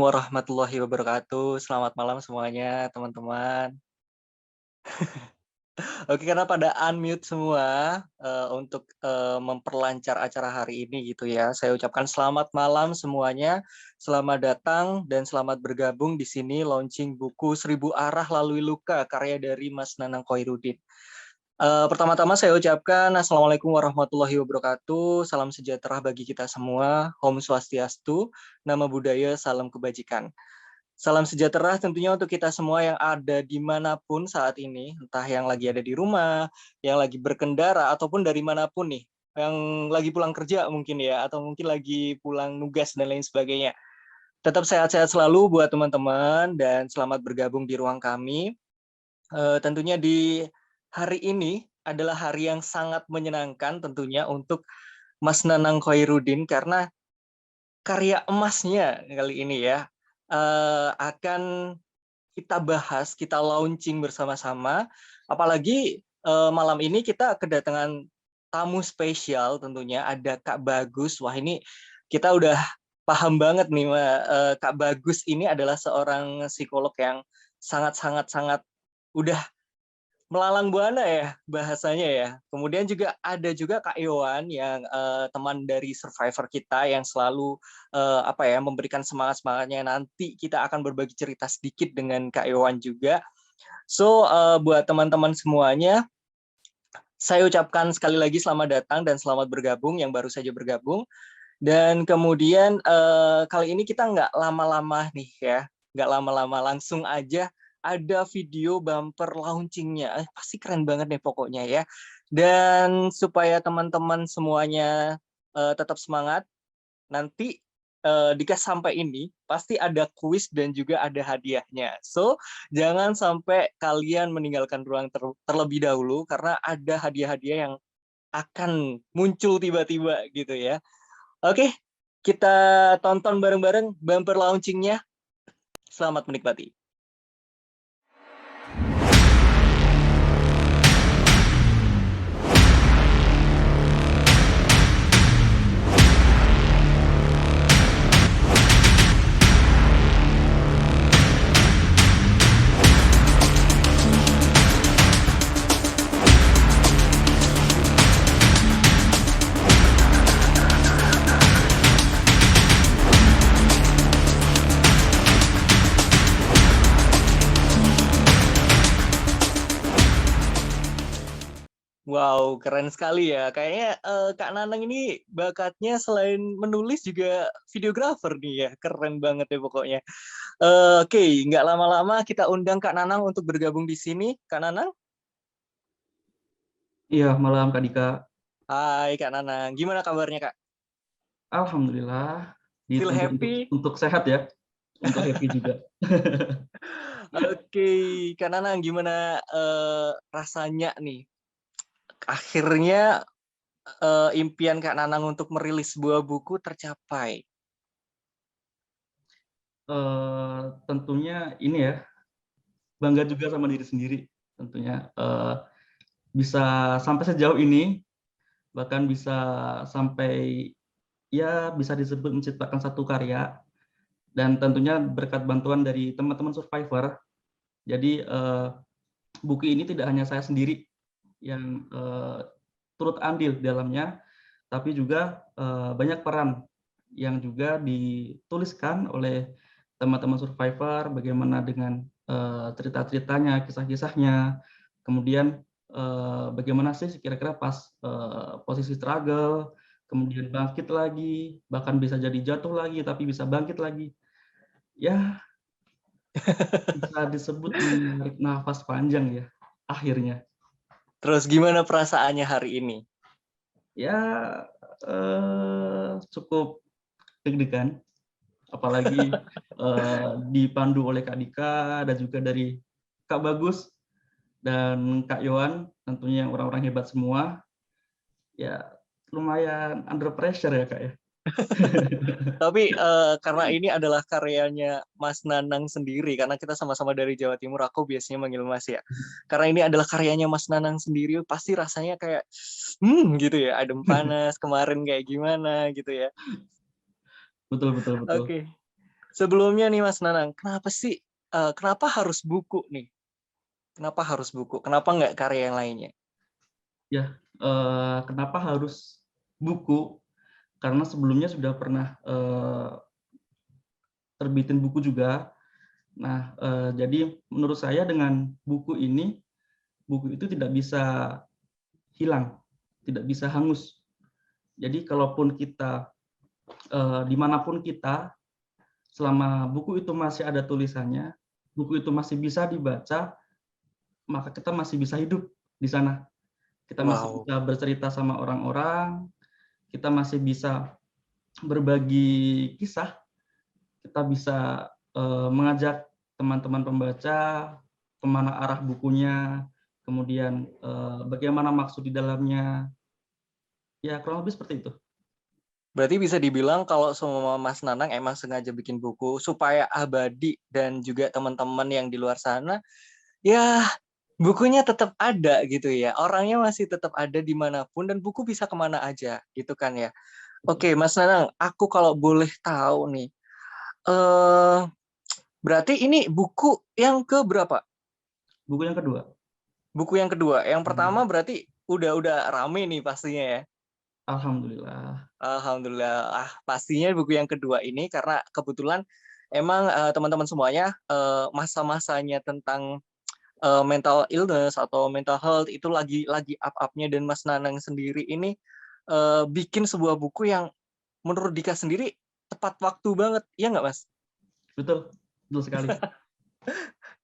Warahmatullahi wabarakatuh. Selamat malam semuanya, teman-teman. Oke, karena pada unmute semua, untuk, memperlancar acara hari ini gitu ya, saya ucapkan selamat malam semuanya, selamat datang dan selamat bergabung di sini launching buku Seribu Arah Lalui Luka, karya dari Mas Nanang Khairuddin. Pertama-tama saya ucapkan Assalamualaikum warahmatullahi wabarakatuh, salam sejahtera bagi kita semua, Om Swastiastu, Namo Buddhaya, salam kebajikan. Salam sejahtera tentunya untuk kita semua yang ada dimanapun saat ini, entah yang lagi ada di rumah, yang lagi berkendara, ataupun dari manapun nih, yang lagi pulang kerja mungkin ya, atau mungkin lagi pulang nugas dan lain sebagainya. Tetap sehat-sehat selalu buat teman-teman dan selamat bergabung di ruang kami. Tentunya di hari ini adalah hari yang sangat menyenangkan tentunya untuk Mas Nanang Khairuddin karena karya emasnya kali ini ya akan kita bahas, kita launching bersama-sama. Apalagi malam ini kita kedatangan tamu spesial tentunya ada Kak Bagus. Wah ini kita udah paham banget nih Kak Bagus ini adalah seorang psikolog yang sangat udah melalang buana ya bahasanya ya. Kemudian juga ada juga Kak Iwan yang teman dari survivor kita yang selalu apa ya memberikan semangat-semangatnya. Nanti kita akan berbagi cerita sedikit dengan Kak Iwan juga. So buat teman-teman semuanya, saya ucapkan sekali lagi selamat datang dan selamat bergabung yang baru saja bergabung. Dan kemudian kali ini kita nggak lama-lama nih ya, nggak lama-lama langsung aja ada video bumper launchingnya. Pasti keren banget nih pokoknya ya. Dan supaya teman-teman semuanya tetap semangat, nanti sampai ini pasti ada kuis dan juga ada hadiahnya. So jangan sampai kalian meninggalkan ruang terlebih dahulu karena ada hadiah-hadiah yang akan muncul tiba-tiba gitu ya. Oke, kita tonton bareng-bareng bumper launching-nya. Selamat menikmati. Wow, keren sekali ya. Kayaknya Kak Nanang ini bakatnya selain menulis juga videografer nih ya. Keren banget ya pokoknya. Oke, nggak lama-lama kita undang Kak Nanang untuk bergabung di sini. Kak Nanang? Iya, malam Kak Dika. Hai Kak Nanang, gimana kabarnya Kak? Alhamdulillah Still dituntut happy? untuk sehat ya, untuk happy juga. Oke, Kak Nanang gimana rasanya nih? Akhirnya impian Kak Nanang untuk merilis sebuah buku tercapai. Tentunya ini ya, bangga juga sama diri sendiri tentunya, bisa sampai sejauh ini, bahkan bisa sampai ya bisa disebut menciptakan satu karya dan tentunya berkat bantuan dari teman-teman survivor. Jadi, buku ini tidak hanya saya sendiri yang, turut andil di dalamnya, tapi juga banyak peran yang juga dituliskan oleh teman-teman survivor, bagaimana dengan cerita-ceritanya, kisah-kisahnya, kemudian bagaimana sih kira-kira pas posisi struggle, kemudian bangkit lagi, bahkan bisa jadi jatuh lagi, tapi bisa bangkit lagi. Ya, bisa disebut menarik nafas panjang ya, akhirnya. Terus gimana perasaannya hari ini? Ya, cukup deg-degan, apalagi dipandu oleh Kak Dika dan juga dari Kak Bagus dan Kak Yohan, tentunya orang-orang hebat semua. Ya, lumayan under pressure ya, Kak, ya. Tapi karena ini adalah karyanya Mas Nanang sendiri, karena kita sama-sama dari Jawa Timur, aku biasanya manggil Mas ya. Karena ini adalah karyanya Mas Nanang sendiri, pasti rasanya kayak, gitu ya, adem panas, kemarin kayak gimana gitu ya. Betul betul betul. Oke. Sebelumnya nih Mas Nanang, kenapa harus buku nih? Kenapa harus buku? Kenapa nggak karya yang lainnya? Ya, kenapa harus buku? Karena sebelumnya sudah pernah terbitin buku juga. Nah, jadi menurut saya dengan buku ini, buku itu tidak bisa hilang, tidak bisa hangus. Jadi kalaupun kita dimanapun kita, selama buku itu masih ada tulisannya, buku itu masih bisa dibaca, maka kita masih bisa hidup di sana. Kita masih Wow. bisa bercerita sama orang-orang, kita masih bisa berbagi kisah, kita bisa mengajak teman-teman pembaca kemana arah bukunya, kemudian bagaimana maksud di dalamnya, ya kurang lebih seperti itu. Berarti bisa dibilang kalau semua Mas Nanang emang sengaja bikin buku supaya abadi dan juga teman-teman yang di luar sana, ya bukunya tetap ada gitu ya. Orangnya masih tetap ada dimanapun dan buku bisa kemana aja gitu kan ya. Oke, Mas Nanang, aku kalau boleh tahu nih, eh berarti ini buku yang ke berapa? Buku yang kedua. Buku yang kedua. Yang pertama berarti udah rame nih pastinya ya. Alhamdulillah. Alhamdulillah. Pastinya buku yang kedua ini karena kebetulan emang teman-teman semuanya masa-masanya tentang mental illness atau mental health itu lagi up-upnya, dan Mas Nanang sendiri ini bikin sebuah buku yang menurut Dika sendiri tepat waktu banget. Iya nggak, Mas? Betul, betul sekali.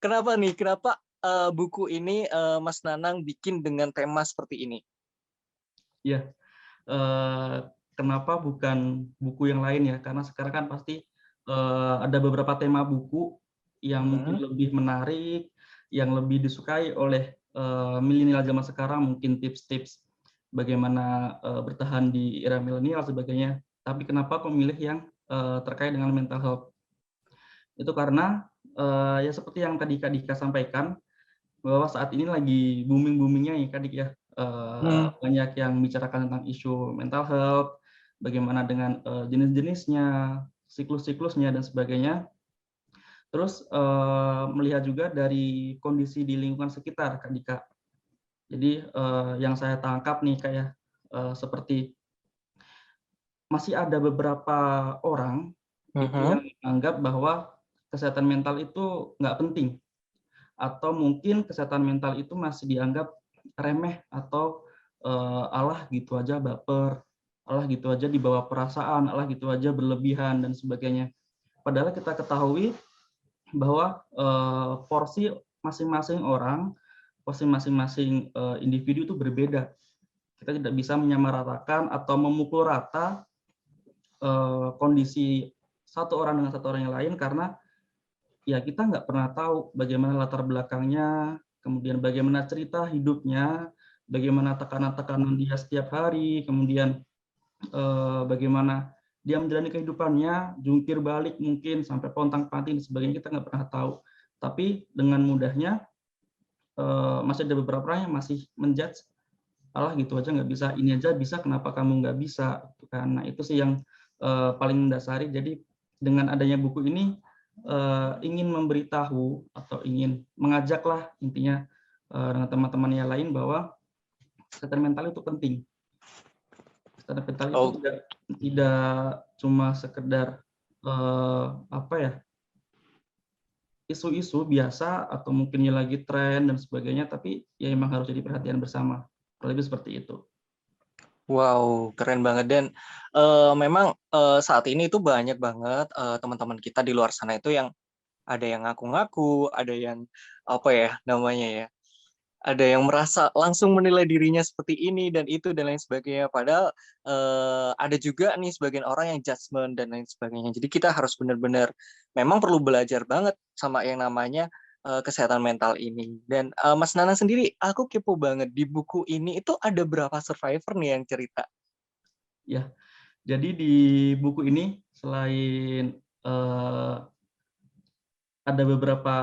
Kenapa nih? Kenapa buku ini Mas Nanang bikin dengan tema seperti ini? Iya, kenapa bukan buku yang lain ya? Karena sekarang kan pasti ada beberapa tema buku yang mungkin lebih menarik, yang lebih disukai oleh milenial zaman sekarang, mungkin tips-tips bagaimana bertahan di era milenial sebagainya. Tapi kenapa aku memilih yang terkait dengan mental health? Itu karena ya seperti yang tadi Kak Dika sampaikan, bahwa saat ini lagi booming-boomingnya ya Kak Dik ya, banyak yang bicarakan tentang isu mental health, bagaimana dengan jenis-jenisnya, siklus-siklusnya dan sebagainya. Terus melihat juga dari kondisi di lingkungan sekitar Kak Dika. Jadi yang saya tangkap nih Kak ya, seperti masih ada beberapa orang itu yang menganggap bahwa kesehatan mental itu nggak penting, atau mungkin kesehatan mental itu masih dianggap remeh atau alah gitu aja baper, alah gitu aja dibawa perasaan, alah gitu aja berlebihan dan sebagainya. Padahal kita ketahui bahwa porsi masing-masing orang, porsi masing-masing individu itu berbeda. Kita tidak bisa menyamaratakan atau memukul rata kondisi satu orang dengan satu orang yang lain, karena ya kita nggak pernah tahu bagaimana latar belakangnya, kemudian bagaimana cerita hidupnya, bagaimana tekanan-tekanan dia setiap hari, kemudian bagaimana dia menjalani kehidupannya, jungkir balik mungkin sampai pontang-panting dan sebagainya, kita nggak pernah tahu. Tapi dengan mudahnya masih ada beberapa orang yang masih menjudge, alah gitu aja nggak bisa, ini aja bisa, kenapa kamu nggak bisa? Karena itu sih yang paling mendasari. Jadi dengan adanya buku ini ingin memberitahu atau ingin mengajaklah intinya dengan teman-teman yang lain bahwa kesehatan mental itu penting. Kesehatan mental itu tidak cuma sekedar apa ya, isu-isu biasa atau mungkin ya lagi tren dan sebagainya, tapi ya memang harus jadi perhatian bersama. Lebih seperti itu. Wow, keren banget. Dan memang saat ini itu banyak banget teman-teman kita di luar sana itu yang ada yang ngaku-ngaku, ada yang apa ya namanya ya, ada yang merasa langsung menilai dirinya seperti ini dan itu dan lain sebagainya. Padahal ada juga nih sebagian orang yang judgement dan lain sebagainya. Jadi kita harus benar-benar memang perlu belajar banget sama yang namanya kesehatan mental ini. Dan Mas Nana sendiri, aku kepo banget di buku ini itu ada berapa survivor nih yang cerita? Ya, jadi di buku ini selain ada beberapa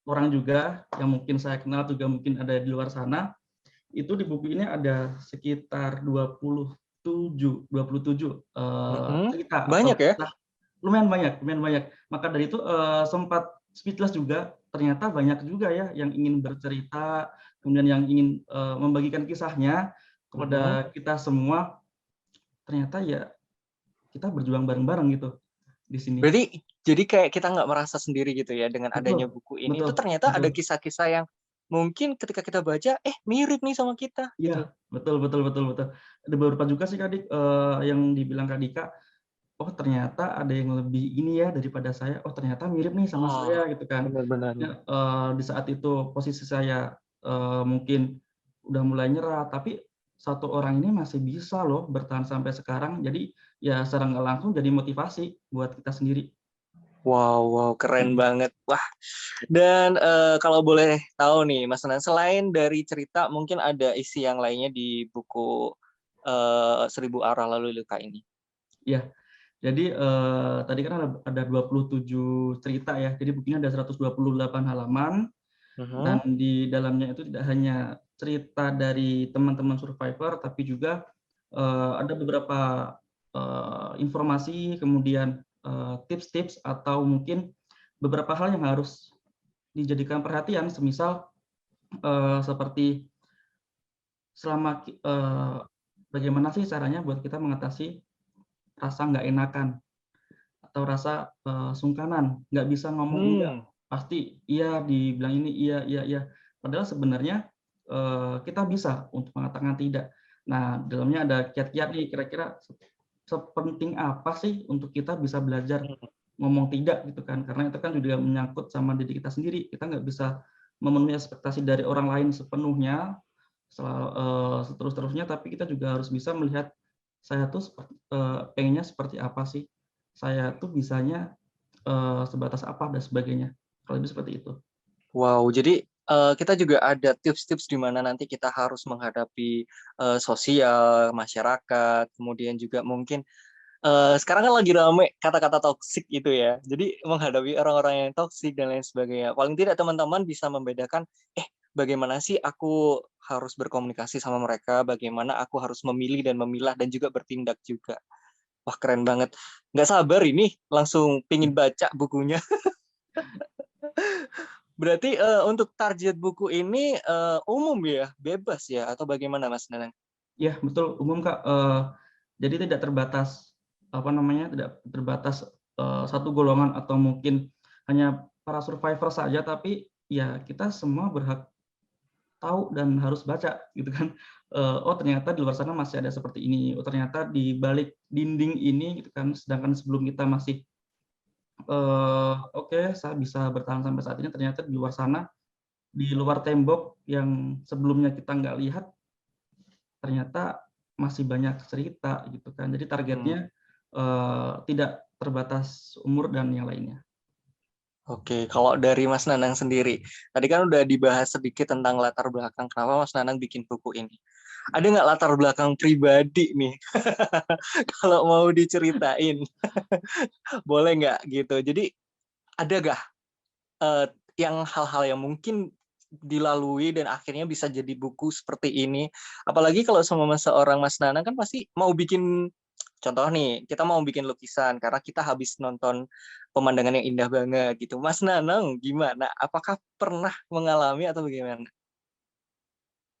orang juga yang mungkin saya kenal, juga mungkin ada di luar sana. Itu di buku ini ada sekitar 27 cerita atau Banyak ya? kisah, lumayan banyak, lumayan banyak. Maka dari itu, sempat speechless juga, ternyata banyak juga ya yang ingin bercerita, kemudian yang ingin, membagikan kisahnya Mhm. kepada kita semua, ternyata ya kita berjuang bareng-bareng gitu di sini. Berarti jadi kayak kita nggak merasa sendiri gitu ya dengan Betul, adanya buku ini, betul, itu ternyata ada betul. kisah-kisah yang mungkin ketika kita baca, mirip nih sama kita, gitu. Iya, betul, betul, betul, betul. Ada beberapa juga sih Kak Dik, yang dibilang Kak Dika, "Oh ternyata ada yang lebih ini ya daripada saya, oh ternyata mirip nih sama Oh, saya," gitu kan. benar benar. Ya, di saat itu posisi saya, mungkin udah mulai nyerah, tapi satu orang ini masih bisa loh bertahan sampai sekarang. Jadi ya secara nggak langsung jadi motivasi buat kita sendiri. Wow wow, keren Mhm. banget. Wah, dan, kalau boleh tahu nih Mas Nan, selain dari cerita mungkin ada isi yang lainnya di buku, Seribu Arah Lalu Luka ini? Iya. Jadi, tadi kan ada 27 cerita ya, jadi bukunya ada 128 halaman. Dan Mhm. di dalamnya itu tidak hanya cerita dari teman-teman survivor, tapi juga, ada beberapa, informasi, kemudian, tips-tips atau mungkin beberapa hal yang harus dijadikan perhatian, semisal, seperti bagaimana sih caranya buat kita mengatasi rasa nggak enakan atau rasa, sungkanan, nggak bisa ngomong enggak, Mmm. pasti iya, dibilang ini iya iya iya. Padahal sebenarnya, kita bisa untuk mengatakan tidak. Nah, dalamnya ada kiat-kiat nih, kira-kira sepenting apa sih untuk kita bisa belajar Mhm. ngomong tidak gitu kan, karena itu kan juga menyangkut sama diri kita sendiri. Kita nggak bisa memenuhi ekspektasi dari orang lain sepenuhnya, seterus-terusnya, tapi kita juga harus bisa melihat, saya tuh pengennya seperti apa sih? Saya tuh bisanya, sebatas apa dan sebagainya, kurang lebih seperti itu. Wow, jadi, kita juga ada tips-tips di mana nanti kita harus menghadapi, sosial, masyarakat, kemudian juga mungkin, sekarang kan lagi rame kata-kata toksik itu ya. Jadi menghadapi orang-orang yang toksik dan lain sebagainya. Paling tidak teman-teman bisa membedakan, bagaimana sih aku harus berkomunikasi sama mereka, bagaimana aku harus memilih dan memilah dan juga bertindak juga. Wah, keren banget. Nggak sabar ini langsung Iya, pengen baca bukunya. Berarti, untuk target buku ini, umum ya? Bebas ya? Atau bagaimana Mas Nanang? iya betul, umum Kak, jadi tidak terbatas, apa namanya, tidak terbatas, satu golongan atau mungkin hanya para survivor saja, tapi ya kita semua berhak tahu dan harus baca gitu kan. Oh ternyata di luar sana masih ada seperti ini, oh ternyata di balik dinding ini gitu kan, sedangkan sebelum kita masih, oke saya bisa bertahan sampai saat ini, ternyata di luar sana, di luar tembok yang sebelumnya kita nggak lihat, ternyata masih banyak cerita gitu kan. Jadi Mmm, targetnya, tidak terbatas umur dan yang lainnya. oke. Kalau dari Mas Nanang sendiri, tadi kan udah dibahas sedikit tentang latar belakang kenapa Mas Nanang bikin buku ini. Ada nggak latar belakang pribadi nih, kalau mau diceritain? Boleh nggak gitu? Jadi ada nggak, eee, yang hal-hal yang mungkin dilalui dan akhirnya bisa jadi buku seperti ini? Apalagi kalau sama seorang Mas Nanang kan pasti mau bikin. Contoh nih, kita mau bikin lukisan karena kita habis nonton pemandangan yang indah banget gitu. Mas Nanang gimana? Apakah pernah mengalami atau bagaimana?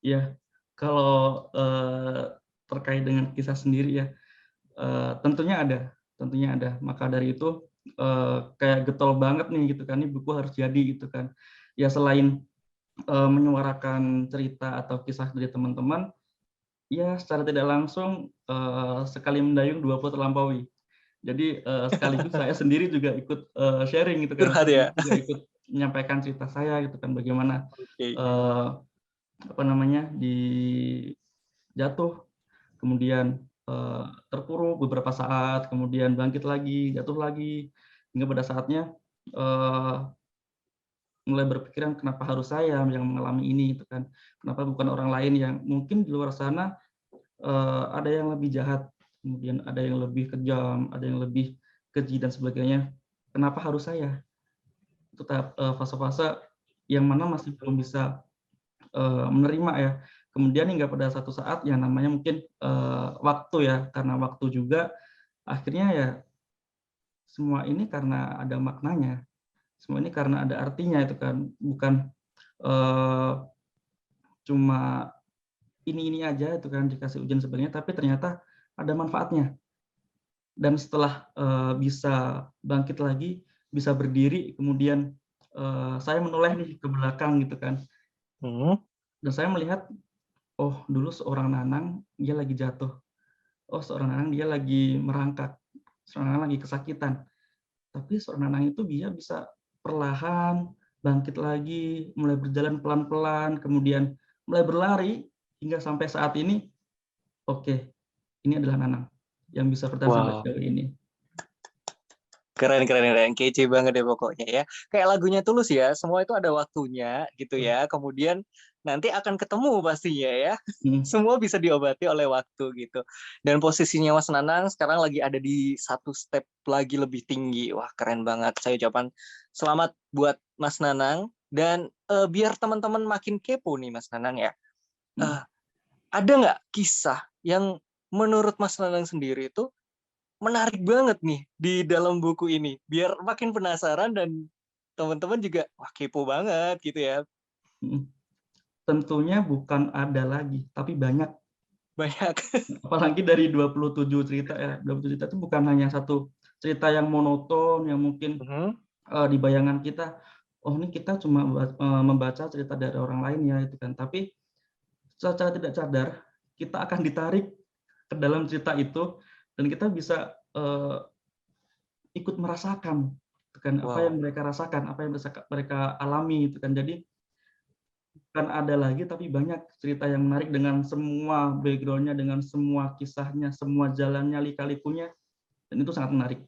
Iya, kalau, terkait dengan kisah sendiri ya, tentunya ada. Maka dari itu, kayak getol banget nih gitu kan, ini buku harus jadi gitu kan. Ya selain, menyuarakan cerita atau kisah dari teman-teman, ya secara tidak langsung, sekali mendayung dua pulau terlampaui. Jadi, sekaligus saya sendiri juga ikut, sharing gitu kan, Curhat ya? sekaligus juga ikut menyampaikan cerita saya gitu kan, bagaimana, Oke. eee, apa namanya, jatuh, kemudian, terpuruk beberapa saat, kemudian bangkit lagi, jatuh lagi, hingga pada saatnya, eee, mulai berpikiran, "Kenapa harus saya yang mengalami ini?" Gitu kan. Kenapa bukan orang lain yang mungkin di luar sana, ada yang lebih jahat, kemudian ada yang lebih kejam, ada yang lebih keji dan sebagainya. Kenapa harus saya? Itu tahap, fase-fase yang mana masih belum bisa, menerima ya. Kemudian hingga pada satu saat yang namanya mungkin, waktu ya, karena waktu juga akhirnya ya semua ini karena ada maknanya, semua ini karena ada artinya itu kan, bukan cuma ini aja itu kan dikasih ujian sebagainya, tapi ternyata ada manfaatnya. Dan setelah bisa bangkit lagi, bisa berdiri, kemudian saya menoleh nih ke belakang gitu kan, dan saya melihat, oh dulu seorang Nanang dia lagi jatuh, oh seorang Nanang dia lagi merangkak, seorang Nanang lagi kesakitan, tapi seorang Nanang itu dia bisa perlahan bangkit lagi, mulai berjalan pelan-pelan, kemudian mulai berlari hingga sampai saat ini, oke, ini adalah Nanang yang bisa bertahan sampai Wow, sejauh ini. keren, kece banget ya pokoknya ya. Kayak lagunya Tulus ya, semua itu ada waktunya gitu ya. Kemudian nanti akan ketemu pastinya ya. Semua bisa diobati oleh waktu gitu. Dan posisinya Mas Nanang sekarang lagi ada di satu step lagi lebih tinggi. Wah, keren banget. Saya ucapkan selamat buat Mas Nanang. Dan biar teman-teman makin kepo nih Mas Nanang ya. Ada nggak kisah yang menurut Mas Nanang sendiri itu menarik banget nih di dalam buku ini, biar makin penasaran dan teman-teman juga wah kepo banget gitu ya. Tentunya bukan ada lagi, tapi banyak. Banyak. Apalagi dari 27 cerita ya, 27 cerita itu bukan hanya satu cerita yang monoton, yang mungkin di bayangan kita, oh ini kita cuma membaca cerita dari orang lain ya itu kan, tapi secara tidak sadar kita akan ditarik ke dalam cerita itu dan kita bisa ikut merasakan kan apa yang mereka rasakan, apa yang mereka alami itu kan. Jadi bukan ada lagi tapi banyak cerita yang menarik dengan semua background-nya, dengan semua kisahnya, semua jalannya, lika-likunya, dan itu sangat menarik.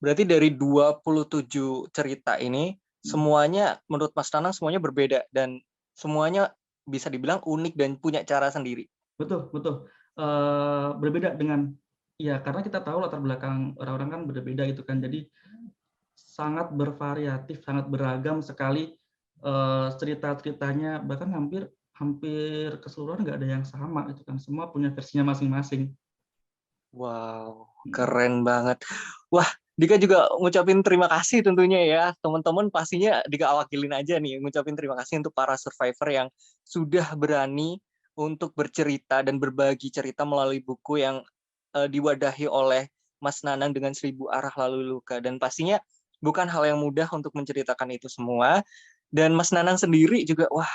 Berarti dari 27 cerita ini semuanya menurut Mas Nanang semuanya berbeda dan semuanya bisa dibilang unik dan punya cara sendiri. Betul. Berbeda dengan ya karena kita tahu latar belakang orang-orang kan berbeda gitu kan. Jadi sangat bervariatif, sangat beragam sekali cerita-ceritanya, bahkan hampir keseluruhan nggak ada yang sama itu kan. Semua punya versinya masing-masing. Wow, keren banget. Wah, Dika juga ngucapin terima kasih tentunya ya. Teman-teman pastinya Dika awakilin aja nih, ngucapin terima kasih untuk para survivor yang sudah berani untuk bercerita dan berbagi cerita melalui buku yang diwadahi oleh Mas Nanang dengan 1000 arah lalu luka. Dan pastinya bukan hal yang mudah untuk menceritakan itu semua. Dan Mas Nanang sendiri juga, wah,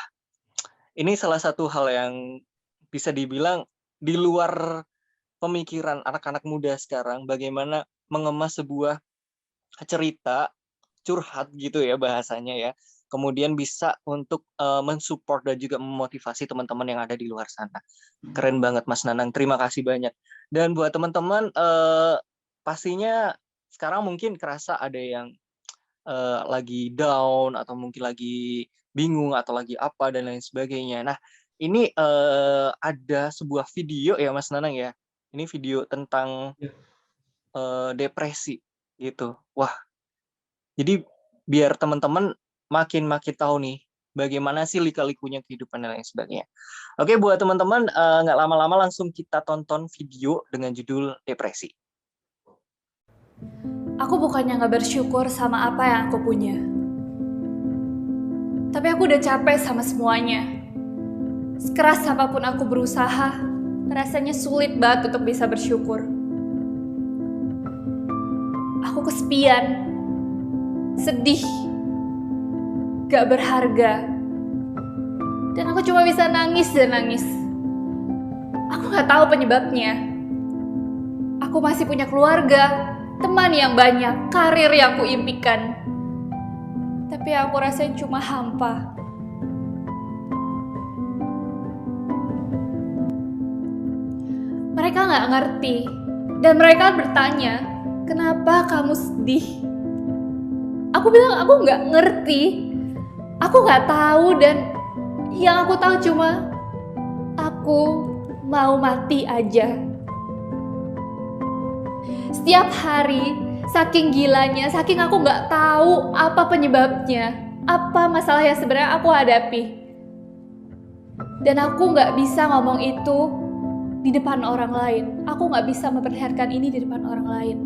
ini salah satu hal yang bisa dibilang di luar pemikiran anak-anak muda sekarang, bagaimana mengemas sebuah cerita curhat gitu ya bahasanya ya, kemudian bisa untuk mensupport dan juga memotivasi teman-teman yang ada di luar sana. Keren banget Mas Nanang, terima kasih banyak. Dan buat teman-teman pastinya sekarang mungkin kerasa ada yang lagi down atau mungkin lagi bingung atau lagi apa dan lain sebagainya. Nah, ini ada sebuah video ya Mas Nanang ya. Ini video tentang depresi gitu. Wah, jadi biar teman-teman makin tahu nih bagaimana sih lika-likunya kehidupan dan lain sebagainya. Oke, buat teman-teman nggak lama-lama langsung kita tonton video dengan judul Depresi. Aku bukannya nggak bersyukur sama apa yang aku punya. Tapi aku udah capek sama semuanya. Sekeras apapun aku berusaha, rasanya sulit banget untuk bisa bersyukur. Aku kesepian, sedih, gak berharga. Dan aku cuma bisa nangis dan nangis. Aku gak tahu penyebabnya. Aku masih punya keluarga, teman yang banyak, karir yang kuimpikan. Tapi aku rasain cuma hampa. Mereka gak ngerti. Dan mereka bertanya, kenapa kamu sedih? Aku bilang aku gak ngerti. Aku gak tahu dan yang aku tahu cuma aku mau mati aja. Setiap hari, saking gilanya, saking aku gak tahu apa penyebabnya, apa masalah yang sebenarnya aku hadapi. Dan aku gak bisa ngomong itu di depan orang lain. Aku gak bisa memperlihatkan ini di depan orang lain.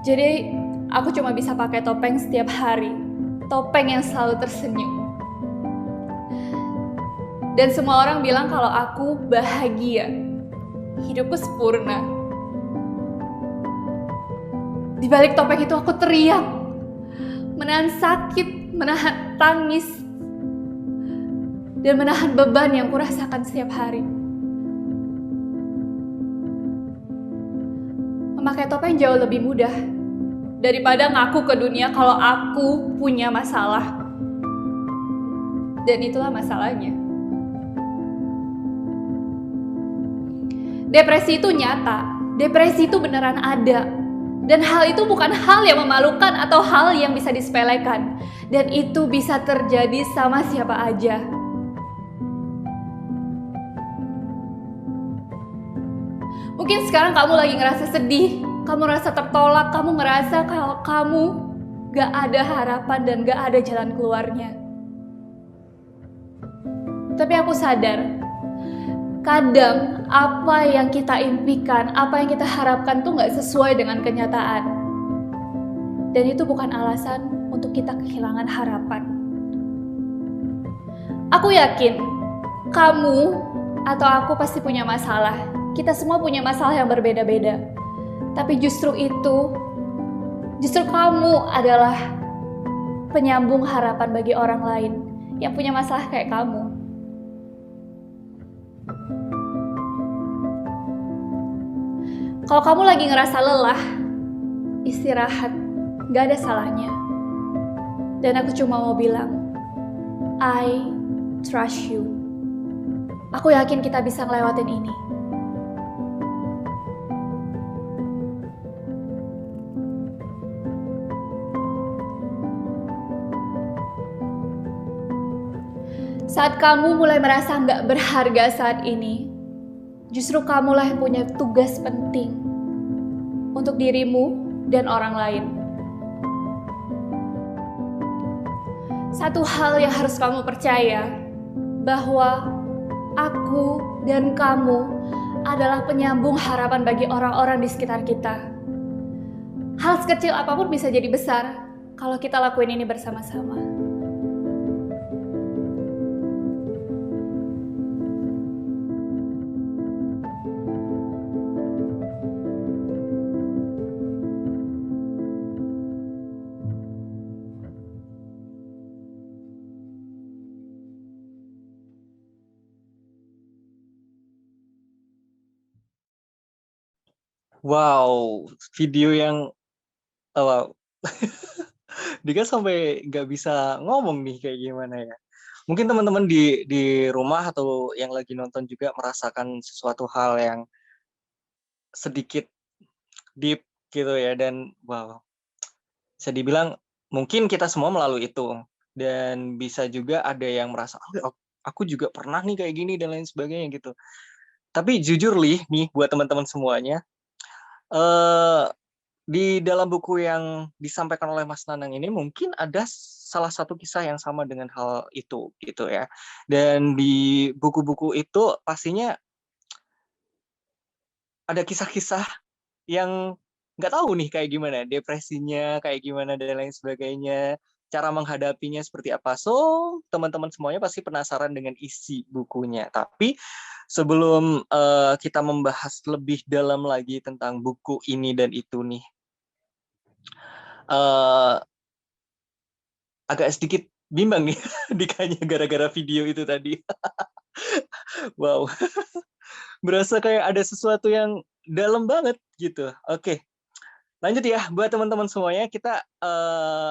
Jadi aku cuma bisa pakai topeng setiap hari. Topeng yang selalu tersenyum. Dan semua orang bilang kalau aku bahagia. Hidupku sempurna. Di balik topeng itu aku teriak. Menahan sakit, menahan tangis. Dan menahan beban yang kurasakan setiap hari. Memakai topeng jauh lebih mudah daripada ngaku ke dunia kalau aku punya masalah. Dan itulah masalahnya. Depresi itu nyata, depresi itu beneran ada. Dan hal itu bukan hal yang memalukan atau hal yang bisa disepelekan. Dan itu bisa terjadi sama siapa aja. Mungkin sekarang kamu lagi ngerasa sedih, kamu ngerasa tertolak, kamu ngerasa kalau kamu gak ada harapan dan gak ada jalan keluarnya. Tapi aku sadar, kadang apa yang kita impikan, apa yang kita harapkan tuh gak sesuai dengan kenyataan. Dan itu bukan alasan untuk kita kehilangan harapan. Aku yakin, kamu atau aku pasti punya masalah. Kita semua punya masalah yang berbeda-beda. Tapi justru kamu adalah penyambung harapan bagi orang lain yang punya masalah kayak kamu. Kalau kamu lagi ngerasa lelah, istirahat, gak ada salahnya. Dan aku cuma mau bilang, I trust you. Aku yakin kita bisa ngelewatin ini. Saat kamu mulai merasa gak berharga saat ini, justru kamulah yang punya tugas penting untuk dirimu dan orang lain. Satu hal yang harus kamu percaya, bahwa aku dan kamu adalah penyambung harapan bagi orang-orang di sekitar kita. Hal sekecil apapun bisa jadi besar kalau kita lakuin ini bersama-sama. Wow, video yang wow. Dika sampai nggak bisa ngomong nih kayak gimana ya. Mungkin teman-teman di rumah atau yang lagi nonton juga merasakan sesuatu hal yang sedikit deep gitu ya, dan wow, bisa dibilang mungkin kita semua melalui itu, dan bisa juga ada yang merasa aku juga pernah nih kayak gini dan lain sebagainya gitu. Tapi jujur nih buat teman-teman semuanya, di dalam buku yang disampaikan oleh Mas Nanang ini mungkin ada salah satu kisah yang sama dengan hal itu gitu ya. Dan di buku-buku itu pastinya ada kisah-kisah yang nggak tahu nih kayak gimana, depresinya kayak gimana dan lain sebagainya, cara menghadapinya seperti apa. So, teman-teman semuanya pasti penasaran dengan isi bukunya. Tapi sebelum kita membahas lebih dalam lagi tentang buku ini dan itu nih, agak sedikit bimbang nih Dikanya gara-gara video itu tadi. Wow, berasa kayak ada sesuatu yang dalam banget gitu. Oke, lanjut ya buat teman-teman semuanya, kita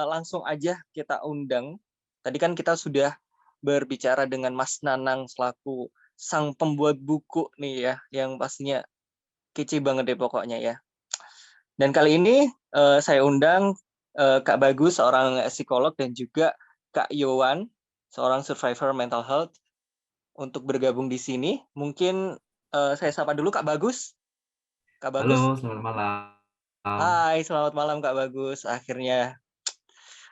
langsung aja kita undang. Tadi kan kita sudah berbicara dengan Mas Nanang selaku sang pembuat buku nih ya, yang pastinya kece banget deh pokoknya ya. Dan kali ini saya undang Kak Bagus, seorang psikolog, dan juga Kak Yowan, seorang survivor mental health, untuk bergabung di sini. Mungkin saya sapa dulu Kak Bagus. Kak Bagus. Halo, selamat malam. Hai, selamat malam Kak Bagus. Akhirnya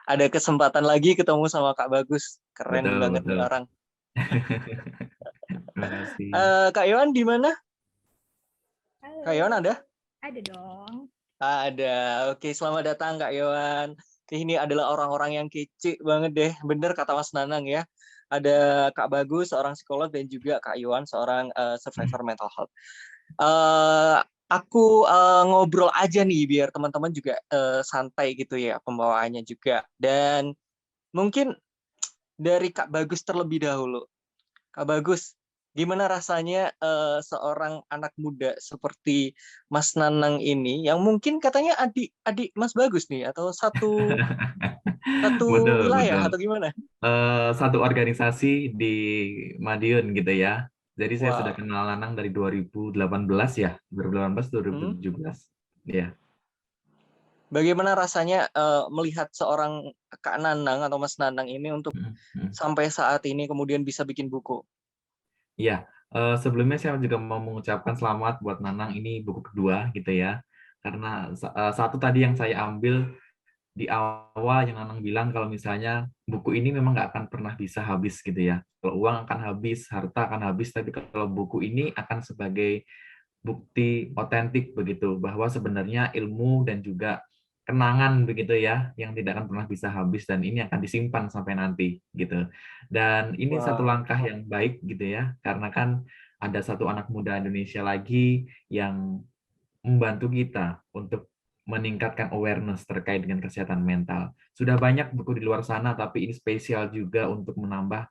ada kesempatan lagi ketemu sama Kak Bagus. Keren banget nih orang. Terima kasih. Kak Yowan di mana? Halo. Kak Yowan ada? Ada dong. Ada. Oke, selamat datang Kak Yohan. Ini adalah orang-orang yang kece banget deh. Bener kata Mas Nanang ya. Ada Kak Bagus, seorang psikolog, dan juga Kak Yohan, seorang survivor mental health. Eh, aku ngobrol aja nih biar teman-teman juga santai gitu ya pembawaannya juga. Dan mungkin dari Kak Bagus terlebih dahulu. Kak Bagus, gimana rasanya seorang anak muda seperti Mas Nanang ini yang mungkin katanya adik Mas Bagus nih atau satu satu Betul, wilayah betul. atau gimana? Satu organisasi di Madiun gitu ya. Jadi saya sudah Wow. kenal Nanang dari 2018 ya, 2018 Hmm. 2017. Ya. Bagaimana rasanya melihat seorang Kak Nanang atau Mas Nanang ini untuk Mm, mm. sampai saat ini kemudian bisa bikin buku? Iya, sebelumnya saya juga mau mengucapkan selamat buat Nanang, ini buku kedua gitu ya. Karena satu tadi yang saya ambil di awal yang Nanang bilang kalau misalnya buku ini memang nggak akan pernah bisa habis gitu ya. Kalau uang akan habis, harta akan habis, tapi kalau buku ini akan sebagai bukti otentik begitu bahwa sebenarnya ilmu dan juga kenangan begitu ya yang tidak akan pernah bisa habis dan ini akan disimpan sampai nanti gitu. Dan ini satu Wow. langkah yang baik gitu ya karena kan ada satu anak muda Indonesia lagi yang membantu kita untuk meningkatkan awareness terkait dengan kesehatan mental. Sudah banyak buku di luar sana tapi ini spesial juga untuk menambah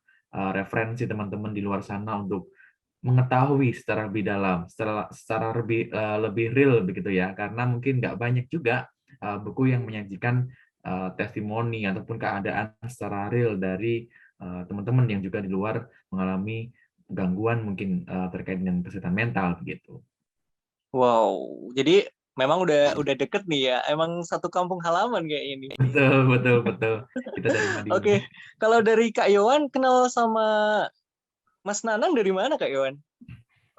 referensi teman-teman di luar sana untuk mengetahui secara lebih dalam, secara lebih real begitu ya, karena mungkin nggak banyak juga buku yang menyajikan testimoni ataupun keadaan secara real dari teman-teman yang juga di luar mengalami gangguan mungkin terkait dengan kesehatan mental begitu. Wow. Jadi memang udah deket nih ya. Emang satu kampung halaman kayak ini. Betul, betul, betul. Kita dari Madiun. Oke. Kalau dari Kak Yohan kenal sama Mas Nanang dari mana Kak Yohan?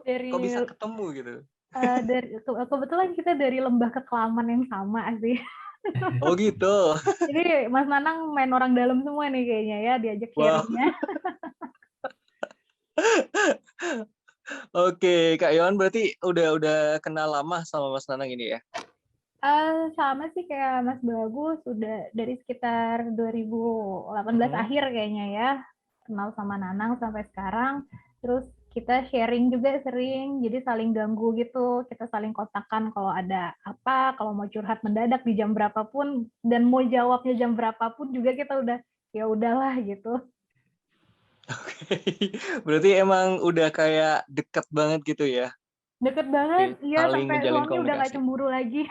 Dari Kok bisa ketemu gitu? kebetulan kita dari lembah kekelaman yang sama sih. Oh gitu. Jadi Mas Nanang main orang dalam semua nih kayaknya ya, diajak Wow. sharingnya. Oke, Kak Yohan berarti udah kenal lama sama Mas Nanang ini ya? Sama sih kayak Mas Bagus, udah dari sekitar 2018 akhir kayaknya ya, kenal sama Nanang sampai sekarang. Terus kita sharing juga sering, jadi saling ganggu gitu, kita saling kontakkan kalau ada apa, kalau mau curhat mendadak di jam berapapun, dan mau jawabnya jam berapapun juga kita udah, ya udahlah gitu. Oke. Berarti emang udah kayak deket banget gitu ya? Deket banget, Oke, iya saling sampai menjalin suami udah gak komunikasi. cemburu lagi.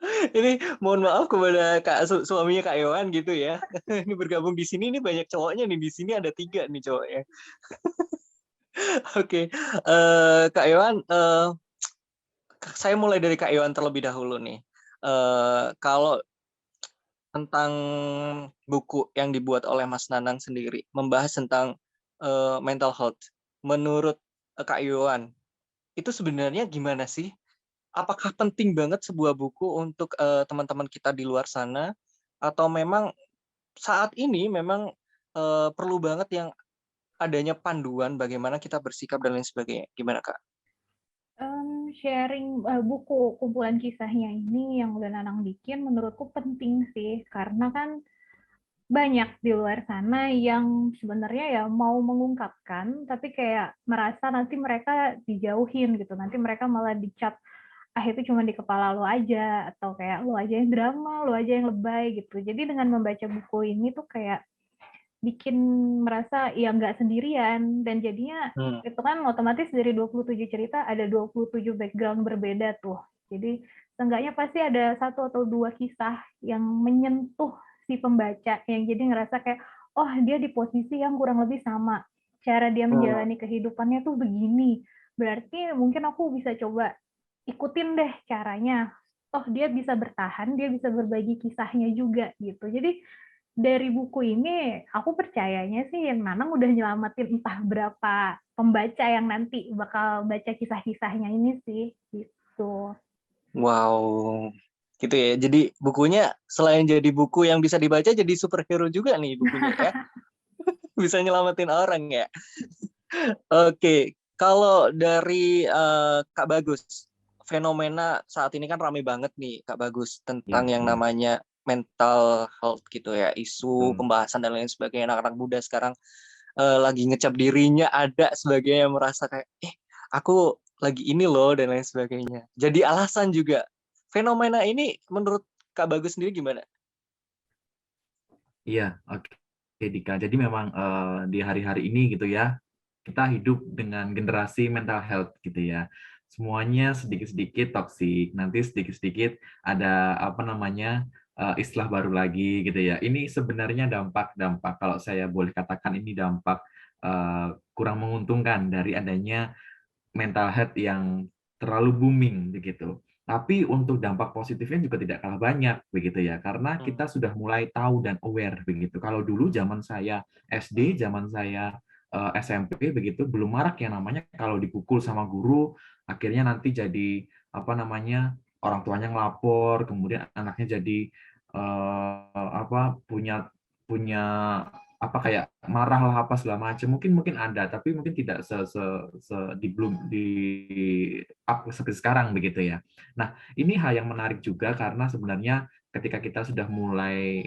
Ini mohon maaf kepada suaminya Kak Yohan gitu ya. Ini bergabung di sini nih banyak cowoknya nih, di sini ada 3 nih cowoknya. Oke, Kak Yohan, saya mulai dari Kak Yohan terlebih dahulu nih. Kalau tentang buku yang dibuat oleh Mas Nanang sendiri, membahas tentang mental health, menurut Kak Yohan, itu sebenarnya gimana sih? Apakah penting banget sebuah buku untuk teman-teman kita di luar sana, atau memang saat ini memang perlu banget yang adanya panduan bagaimana kita bersikap dan lain sebagainya. Gimana Kak? Sharing buku kumpulan kisahnya ini yang udah Nanang bikin menurutku penting sih, karena kan banyak di luar sana yang sebenarnya ya mau mengungkapkan tapi kayak merasa nanti mereka dijauhin gitu, nanti mereka malah dicap itu cuma di kepala lo aja, atau kayak lo aja yang drama, lo aja yang lebay gitu. Jadi dengan membaca buku ini tuh kayak bikin merasa ya nggak sendirian, dan jadinya itu kan otomatis dari 27 cerita ada 27 background berbeda tuh. Jadi seenggaknya pasti ada 1 atau 2 kisah yang menyentuh si pembaca, yang jadi ngerasa kayak, oh dia di posisi yang kurang lebih sama. Cara dia menjalani kehidupannya tuh begini. Berarti mungkin aku bisa coba ikutin deh caranya. Oh dia bisa bertahan, dia bisa berbagi kisahnya juga gitu. Jadi dari buku ini aku percayanya sih yang Nanang udah nyelamatin entah berapa pembaca yang nanti bakal baca kisah-kisahnya ini sih gitu. Wow, gitu ya. Jadi bukunya selain jadi buku yang bisa dibaca, jadi superhero juga nih bukunya ya. Bisa nyelamatin orang ya. Oke, kalau dari Kak Bagus, fenomena saat ini kan ramai banget nih Kak Bagus tentang yang Iya. namanya mental health gitu ya, isu, Betul. pembahasan dan lain sebagainya. Anak-anak muda sekarang lagi ngecap dirinya ada sebagai yang merasa kayak, aku lagi ini loh dan lain sebagainya. Jadi alasan juga. Fenomena ini menurut Kak Bagus sendiri gimana? Iya, oke Dika. Jadi memang di hari-hari ini gitu ya, kita hidup dengan generasi mental health gitu ya. Semuanya sedikit-sedikit toksik, nanti sedikit-sedikit ada apa namanya istilah baru lagi gitu ya. Ini sebenarnya dampak-dampak kalau saya boleh katakan ini dampak kurang menguntungkan dari adanya mental health yang terlalu booming begitu. Tapi untuk dampak positifnya juga tidak kalah banyak begitu ya, karena kita sudah mulai tahu dan aware begitu. Kalau dulu zaman saya SD, zaman saya SMP begitu belum marak yang namanya kalau dipukul sama guru akhirnya nanti jadi apa namanya orang tuanya ngelapor, kemudian anaknya jadi apa punya punya apa kayak marah lah apa segala macam mungkin ada tapi mungkin tidak di belum di up seperti sekarang begitu ya. Nah ini hal yang menarik juga karena sebenarnya ketika kita sudah mulai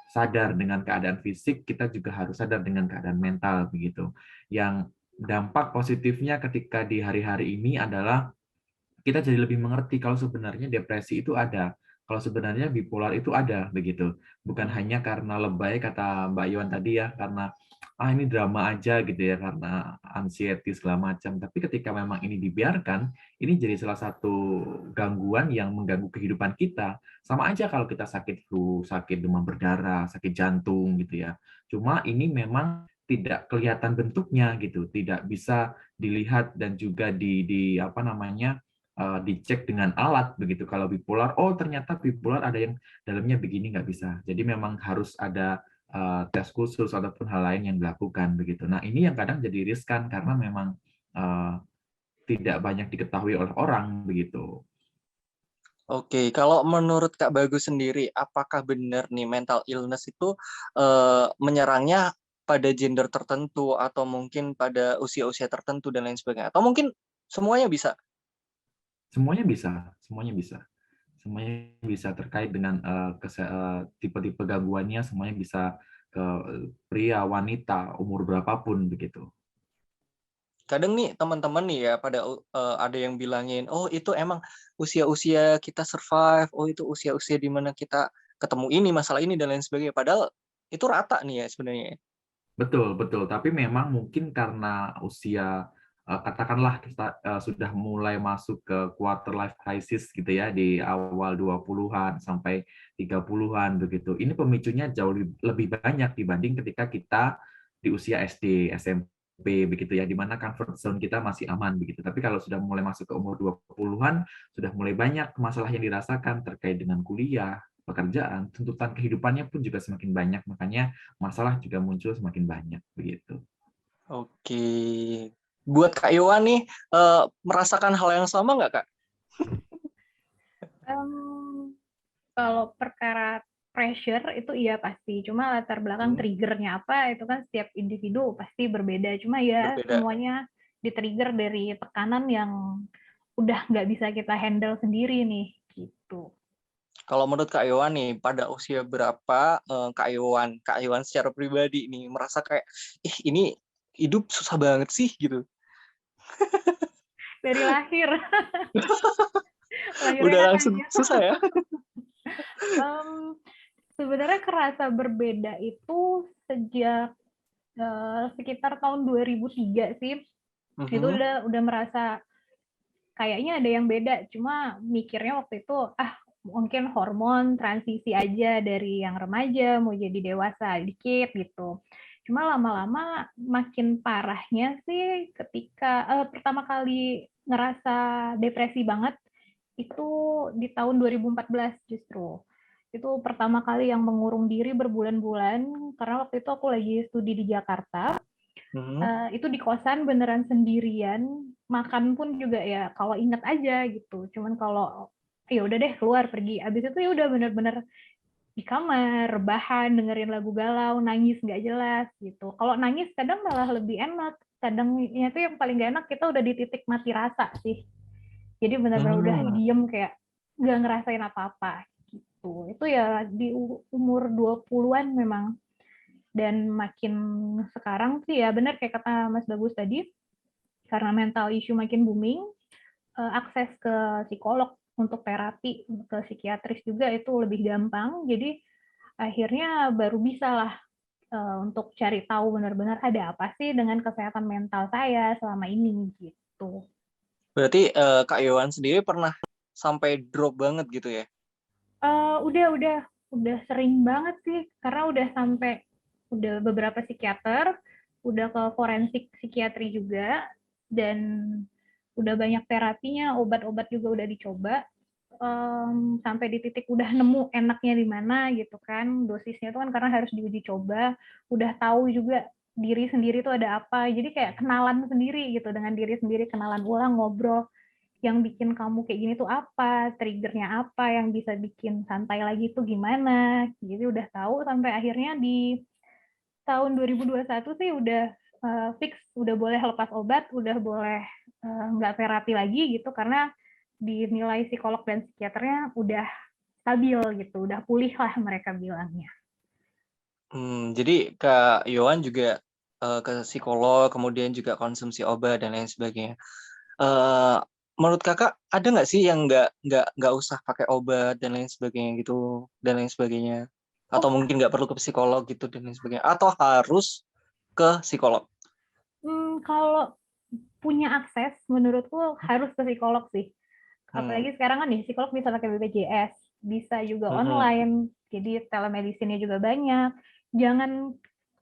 sadar dengan keadaan fisik kita juga harus sadar dengan keadaan mental begitu. Yang dampak positifnya ketika di hari-hari ini adalah kita jadi lebih mengerti kalau sebenarnya depresi itu ada, kalau sebenarnya bipolar itu ada begitu. Bukan hanya karena lebay kata Mbak Iwan tadi ya, karena ini drama aja gitu ya, karena anxiety segala macam. Tapi ketika memang ini dibiarkan, ini jadi salah satu gangguan yang mengganggu kehidupan kita. Sama aja kalau kita sakit flu, sakit demam berdarah, sakit jantung gitu ya. Cuma ini memang tidak kelihatan bentuknya gitu, tidak bisa dilihat dan juga di apa namanya dicek dengan alat begitu. Kalau bipolar, oh ternyata bipolar ada yang dalamnya begini nggak bisa. Jadi memang harus ada tes khusus ataupun hal lain yang dilakukan begitu. Nah ini yang kadang jadi riskan karena memang tidak banyak diketahui oleh orang begitu. Oke, kalau menurut Kak Bagus sendiri, apakah benar nih mental illness itu menyerangnya pada gender tertentu atau mungkin pada usia-usia tertentu dan lain sebagainya? Atau mungkin semuanya bisa? Semuanya bisa, semuanya bisa. Semuanya bisa terkait dengan tipe-tipe gangguannya, semuanya bisa ke pria, wanita, umur berapapun begitu. Kadang nih teman-teman nih ya pada ada yang bilangin, oh itu emang usia-usia kita survive, oh itu usia-usia di mana kita ketemu ini masalah ini dan lain sebagainya. Padahal itu rata nih ya sebenarnya. Betul, betul. Tapi memang mungkin karena usia, katakanlah kita sudah mulai masuk ke quarter life crisis gitu ya, di awal 20-an sampai 30-an begitu. Ini pemicunya jauh lebih banyak dibanding ketika kita di usia SD, SMP begitu ya, di mana comfort zone kita masih aman begitu. Tapi kalau sudah mulai masuk ke umur 20-an, sudah mulai banyak masalah yang dirasakan terkait dengan kuliah, pekerjaan, tuntutan kehidupannya pun juga semakin banyak. Makanya masalah juga muncul semakin banyak begitu. Oke. Buat Kak Iwan nih, merasakan hal yang sama nggak Kak? Kalau perkara pressure itu iya pasti. Cuma latar belakang triggernya apa itu kan setiap individu pasti berbeda. Cuma ya Berbeda. semuanya di-trigger dari tekanan yang udah nggak bisa kita handle sendiri nih gitu. Kalau menurut Kak Iwan nih, pada usia berapa Kak Iwan secara pribadi nih merasa kayak, ini hidup susah banget sih gitu. Dari lahir. Udah Lahirnya kan langsung nangis. susah ya? Sebenarnya kerasa berbeda itu sejak sekitar tahun 2003 sih. Itu udah merasa kayaknya ada yang beda. Cuma mikirnya waktu itu mungkin hormon transisi aja dari yang remaja mau jadi dewasa dikit gitu. Cuma lama-lama makin parahnya sih ketika pertama kali ngerasa depresi banget itu di tahun 2014 justru. Itu pertama kali yang mengurung diri berbulan-bulan karena waktu itu aku lagi studi di Jakarta. Itu di kosan beneran sendirian, makan pun juga ya kalau inget aja gitu. Cuman kalau ya udah deh keluar pergi. Abis itu ya udah bener-bener di kamar, rebahan, dengerin lagu galau, nangis nggak jelas gitu. Kalau nangis kadang malah lebih enak. Kadangnya itu yang paling gak enak kita udah di titik mati rasa sih. Jadi benar-benar udah Hmm. diem kayak nggak ngerasain apa-apa gitu. Itu ya di umur 20-an memang. Dan makin sekarang sih ya benar kayak kata Mas Bagus tadi, karena mental issue makin booming, akses ke psikolog untuk terapi, ke psikiatris juga itu lebih gampang. Jadi akhirnya baru bisa lah untuk cari tahu benar-benar ada apa sih dengan kesehatan mental saya selama ini gitu. Berarti Kak Yohan sendiri pernah sampai drop banget gitu ya? Udah sering banget sih karena udah beberapa psikiater, udah ke forensik psikiatri juga, dan udah banyak terapinya, obat-obat juga udah dicoba, sampai di titik udah nemu enaknya di mana gitu kan, dosisnya itu kan karena harus diuji coba, udah tahu juga diri sendiri tuh ada apa, jadi kayak kenalan sendiri gitu dengan diri sendiri, kenalan ulang, ngobrol, yang bikin kamu kayak gini tuh apa, triggernya apa, yang bisa bikin santai lagi tuh gimana. Jadi udah tahu sampai akhirnya di tahun 2021 sih udah fix, udah boleh lepas obat, udah boleh nggak terapi lagi gitu, karena dinilai psikolog dan psikiaternya udah stabil gitu, udah pulih lah mereka bilangnya. Jadi Kak Yohan juga ke psikolog, kemudian juga konsumsi obat dan lain sebagainya. Eh, Menurut Kakak ada nggak sih yang nggak usah pakai obat dan lain sebagainya gitu dan lain sebagainya? Oh, Atau mungkin nggak perlu ke psikolog gitu dan lain sebagainya? Atau harus ke psikolog? kalau punya akses, menurutku harus ke psikolog sih. Hmm. Apalagi sekarang kan nih, psikolog bisa pakai BPJS, bisa juga Hmm. online, jadi telemedicine-nya juga banyak. Jangan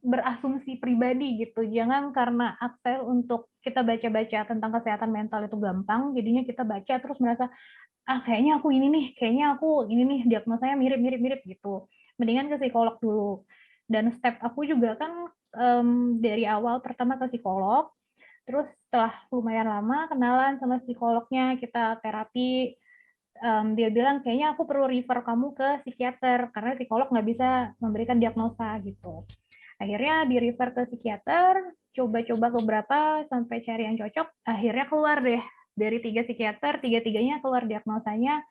berasumsi pribadi gitu, jangan karena akses untuk kita baca-baca tentang kesehatan mental itu gampang, jadinya kita baca terus merasa, kayaknya aku ini nih, kayaknya aku ini nih, diagnosanya mirip-mirip gitu. Mendingan ke psikolog dulu. Dan step aku juga kan dari awal pertama ke psikolog, terus setelah lumayan lama kenalan sama psikolognya, kita terapi, dia bilang kayaknya aku perlu refer kamu ke psikiater karena psikolog nggak bisa memberikan diagnosa gitu. Akhirnya di refer ke psikiater, coba-coba beberapa sampai cari yang cocok, akhirnya keluar deh dari 3 psikiater, tiga-tiganya keluar diagnosanya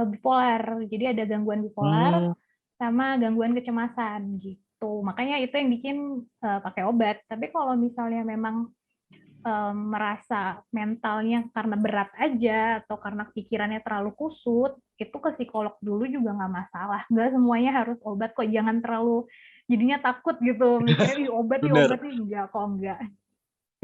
bipolar. Jadi ada gangguan bipolar Hmm. sama gangguan kecemasan gitu. Makanya itu yang bikin pakai obat. Tapi kalau misalnya memang merasa mentalnya karena berat aja atau karena pikirannya terlalu kusut, itu ke psikolog dulu juga nggak masalah. Nggak semuanya harus obat kok, jangan terlalu jadinya takut gitu, mikirnya ih Bener. obat nih, enggak kok, enggak.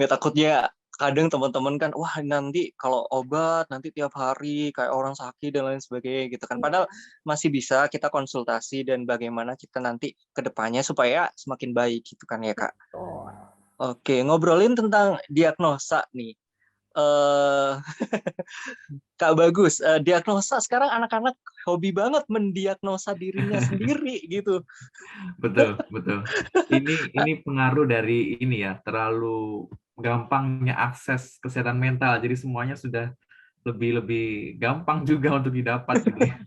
Nggak takutnya kadang teman-teman kan, wah nanti kalau obat nanti tiap hari kayak orang sakit dan lain sebagainya gitu kan. Padahal masih bisa kita konsultasi dan bagaimana kita nanti ke depannya supaya semakin baik gitu kan ya Kak. Tuh. Oke, ngobrolin tentang diagnosa nih. Eh Kak Bagus, diagnosa sekarang anak-anak hobi banget mendiagnosa dirinya sendiri gitu. Betul, betul. Ini pengaruh dari ini ya, terlalu gampangnya akses kesehatan mental. Jadi semuanya sudah lebih gampang juga untuk didapat gitu ya.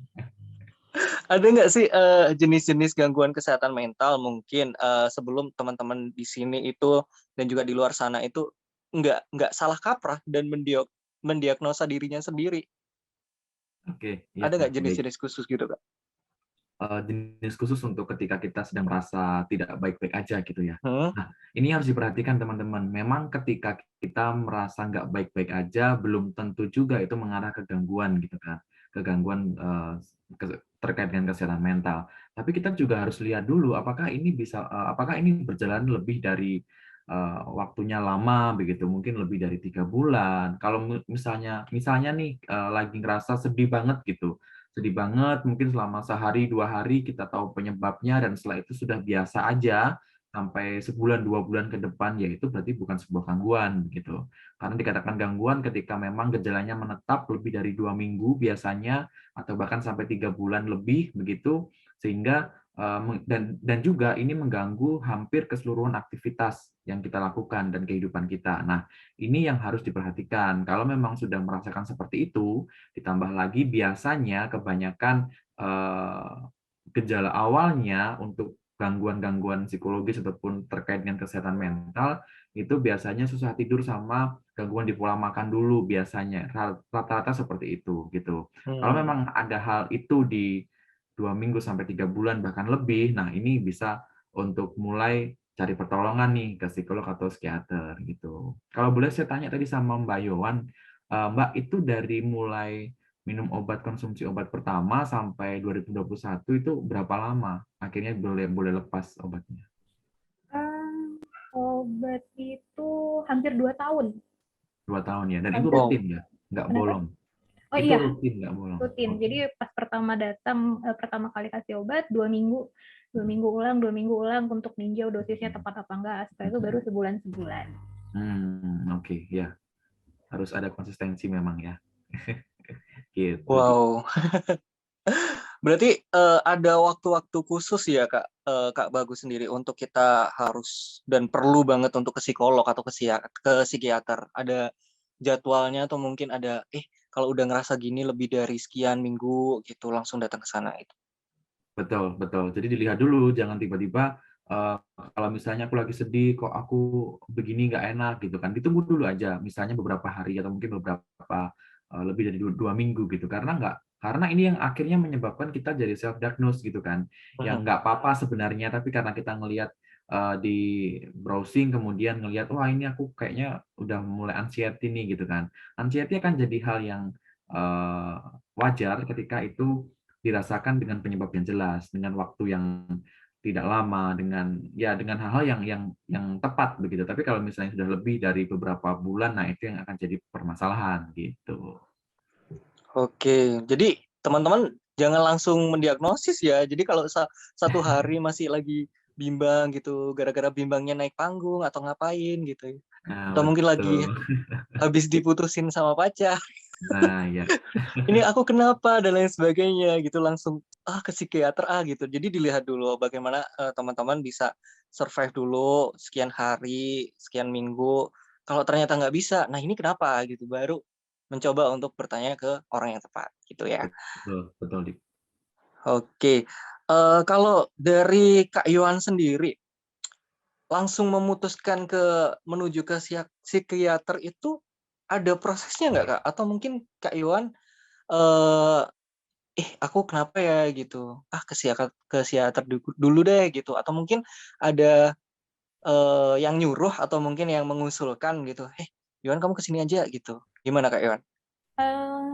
Ada nggak sih jenis-jenis gangguan kesehatan mental mungkin sebelum teman-teman di sini itu dan juga di luar sana itu nggak salah kaprah dan mendiagnosa dirinya sendiri? Oke, ya Ada nggak baik. jenis-jenis khusus gitu Kak? Jenis khusus untuk ketika kita sedang merasa tidak baik-baik aja gitu ya. Hmm? Nah, ini harus diperhatikan teman-teman. Memang ketika kita merasa nggak baik-baik aja, belum tentu juga itu mengarah ke gangguan gitu kan, ke gangguan terkait dengan kesehatan mental. Tapi kita juga harus lihat dulu apakah ini berjalan lebih dari waktunya lama begitu, mungkin lebih dari 3 bulan. Kalau misalnya nih lagi ngerasa sedih banget gitu, sedih banget, mungkin selama sehari 2 hari kita tahu penyebabnya dan setelah itu sudah biasa aja sampai sebulan 2 bulan ke depan, yaitu berarti bukan sebuah gangguan gitu. Karena dikatakan gangguan ketika memang gejalanya menetap lebih dari 2 minggu biasanya atau bahkan sampai 3 bulan lebih begitu, sehingga dan juga ini mengganggu hampir keseluruhan aktivitas yang kita lakukan dan kehidupan kita. Nah, ini yang harus diperhatikan. Kalau memang sudah merasakan seperti itu, ditambah lagi biasanya kebanyakan gejala awalnya untuk gangguan-gangguan psikologis ataupun terkait dengan kesehatan mental itu biasanya susah tidur sama gangguan di pola makan dulu biasanya. Rata-rata seperti itu gitu. Kalau memang ada hal itu di 2 minggu sampai 3 bulan bahkan lebih, nah ini bisa untuk mulai cari pertolongan nih ke psikolog atau psikiater gitu. Kalau boleh saya tanya tadi sama Mbak Yowan, Mbak itu dari mulai minum obat, konsumsi obat pertama sampai 2021 itu berapa lama? Akhirnya boleh lepas obatnya. Obat itu hampir 2 tahun. 2 tahun ya, dan itu Hampir. rutin ya, nggak Kenapa? bolong. Oh Itu iya, rutin nggak bolong. rutin. Oke. Jadi pas pertama kali kasih obat 2 minggu, 2 minggu ulang, 2 minggu ulang untuk ninjau dosisnya tepat apa enggak. Setelah itu baru sebulan. Oke, ya harus ada konsistensi memang ya. Gitu. Wow. Berarti ada waktu-waktu khusus ya Kak Bagus sendiri untuk kita harus dan perlu banget untuk ke psikolog atau ke psikiater. Ada jadwalnya atau mungkin ada kalau udah ngerasa gini lebih dari sekian minggu gitu langsung datang ke sana itu. Betul, betul. Jadi dilihat dulu, jangan tiba-tiba kalau misalnya aku lagi sedih, kok aku begini nggak enak gitu kan. Ditunggu dulu aja, misalnya beberapa hari atau mungkin beberapa lebih dari 2 minggu gitu. Karena ini yang akhirnya menyebabkan kita jadi self diagnose gitu kan. Yang nggak apa-apa sebenarnya, tapi karena kita ngelihat di browsing kemudian ngelihat wah ini aku kayaknya udah mulai anxiety nih gitu kan. Anxiety akan jadi hal yang wajar ketika itu dirasakan dengan penyebab yang jelas, dengan waktu yang tidak lama, dengan hal-hal yang tepat begitu. Tapi kalau misalnya sudah lebih dari beberapa bulan, nah itu yang akan jadi permasalahan gitu. Oke, jadi teman-teman jangan langsung mendiagnosis ya. Jadi kalau satu hari masih lagi bimbang gitu, gara-gara bimbangnya naik panggung atau ngapain gitu, Nah, atau mungkin lagi betul. habis diputusin sama pacar, Nah, ya. ini aku kenapa dan lain sebagainya gitu, langsung ke psikiater gitu. Jadi dilihat dulu bagaimana teman-teman bisa survive dulu sekian hari, sekian minggu. Kalau ternyata nggak bisa, nah ini kenapa gitu, baru mencoba untuk bertanya ke orang yang tepat gitu ya. Betul, betul, Dik. Oke, kalau dari Kak Yohan sendiri langsung memutuskan menuju ke psikiater itu ada prosesnya nggak Kak? Atau mungkin Kak Yohan eh aku kenapa ya gitu, ke psikiater dulu deh gitu, atau mungkin ada yang nyuruh atau mungkin yang mengusulkan gitu, Yohan kamu kesini aja gitu, gimana Kak Yohan?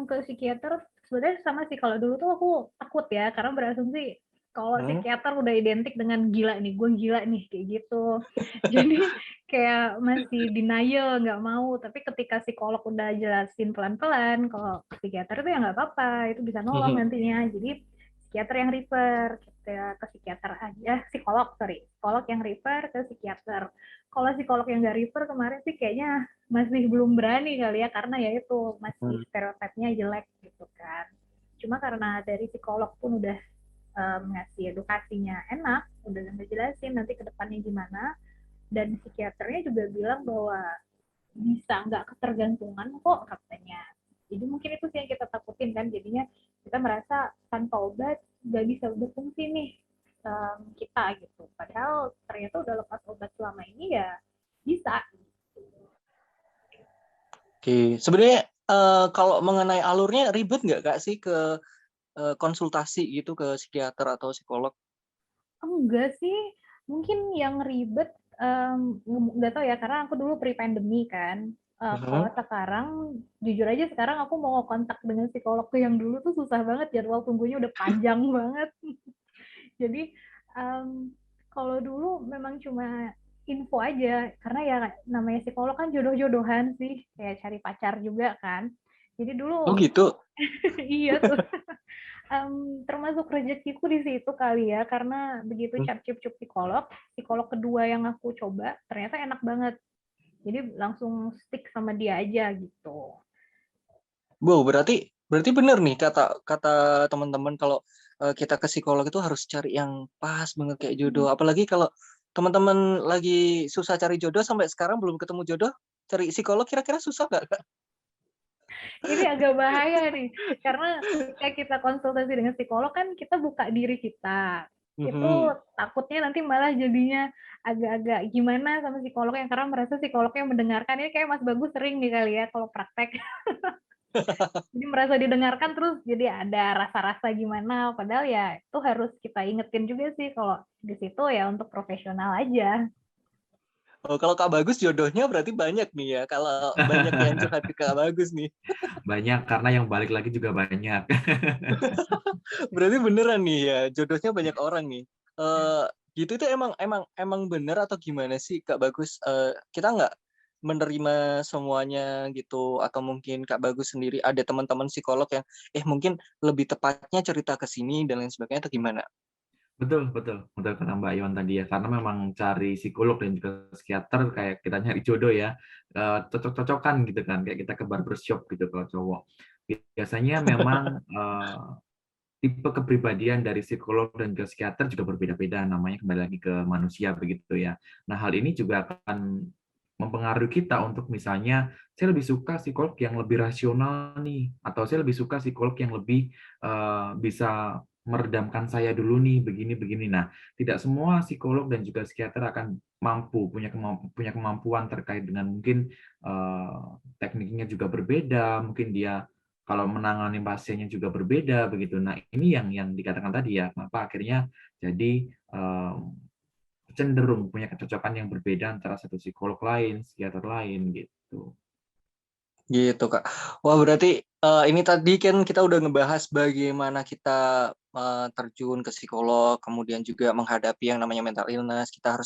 Ke psikiater sebenarnya sama sih, kalau dulu tuh aku takut ya, karena berasumsi kalau psikiater udah identik dengan gila nih, gue gila nih, kayak gitu. Jadi kayak masih denial, nggak mau. Tapi ketika psikolog udah jelasin pelan-pelan, kalau psikiater itu ya nggak apa-apa, itu bisa nolong nantinya. Jadi psikiater yang refer, kita ke psikiater aja, psikolog yang refer ke psikiater. Kalau psikolog yang nggak refer kemarin sih kayaknya masih belum berani kali ya, karena ya itu masih stereotipnya jelek gitu kan. Cuma karena dari psikolog pun udah ngasih edukasinya enak, udah ngejelasin nanti ke depannya gimana, dan psikiaternya juga bilang bahwa bisa nggak ketergantungan kok katanya. Jadi mungkin itu sih yang kita takutin kan, jadinya kita merasa tanpa obat nggak bisa berfungsi nih kita gitu. Padahal ternyata udah lepas obat selama ini ya bisa. Oke, sebenarnya kalau mengenai alurnya ribet nggak Kak sih ke konsultasi gitu ke psikiater atau psikolog? Enggak sih, mungkin yang ribet nggak tahu ya, karena aku dulu pre-pandemi kan. Kalau sekarang, jujur aja sekarang aku mau kontak dengan psikologku yang dulu tuh susah banget, jadwal tunggunya udah panjang banget. Jadi kalau dulu memang cuma info aja, karena ya namanya psikolog kan jodoh-jodohan sih, kayak cari pacar juga kan. Jadi dulu Oh gitu. iya tuh. Termasuk rezekiku di situ kali ya, karena begitu cap-cup psikolog kedua yang aku coba ternyata enak banget. Jadi langsung stick sama dia aja gitu. Wow, berarti benar nih kata teman-teman kalau kita ke psikolog itu harus cari yang pas banget kayak jodoh. Apalagi kalau teman-teman lagi susah cari jodoh sampai sekarang belum ketemu jodoh, cari psikolog kira-kira susah nggak Kak? Ini agak bahaya nih, karena ketika kita konsultasi dengan psikolog kan kita buka diri kita. itu Mhm. takutnya nanti malah jadinya agak-agak gimana sama psikolognya, karena merasa psikolognya mendengarkan. Ini kayak Mas Bagus sering nih kali ya kalau praktek. Jadi merasa didengarkan terus jadi ada rasa-rasa gimana, padahal ya itu harus kita ingetin juga sih kalau di situ ya untuk profesional aja. Oh, kalau Kak Bagus jodohnya berarti banyak nih ya, kalau banyak yang curhat ke Kak Bagus nih. Banyak, karena yang balik lagi juga banyak. Berarti beneran nih ya, jodohnya banyak orang nih. Eh gitu itu emang bener atau gimana sih Kak Bagus? Kita nggak menerima semuanya gitu, atau mungkin Kak Bagus sendiri ada teman-teman psikolog yang mungkin lebih tepatnya cerita ke sini dan lain sebagainya atau gimana? Betul, betul, betul kata Mbak Iwan tadi ya. Karena memang cari psikolog dan juga psikiater kayak kita nyari jodoh ya, cocok-cocokan gitu kan, kayak kita ke barbershop gitu kalau cowok. Biasanya memang tipe kepribadian dari psikolog dan juga psikiater juga berbeda-beda, namanya kembali lagi ke manusia begitu ya. Nah, hal ini juga akan mempengaruhi kita untuk misalnya saya lebih suka psikolog yang lebih rasional nih, atau saya lebih suka psikolog yang lebih bisa meredamkan saya dulu nih begini-begini. Nah, tidak semua psikolog dan juga psikiater akan punya kemampuan terkait dengan mungkin tekniknya juga berbeda, mungkin dia kalau menangani pasiennya juga berbeda begitu. Nah, ini yang dikatakan tadi ya, kenapa akhirnya jadi cenderung punya kecocokan yang berbeda antara satu psikolog lain, psikiater lain gitu. Gitu, Kak. Wah, berarti ini tadi kan kita udah ngebahas bagaimana kita terjun ke psikolog, kemudian juga menghadapi yang namanya mental illness. Kita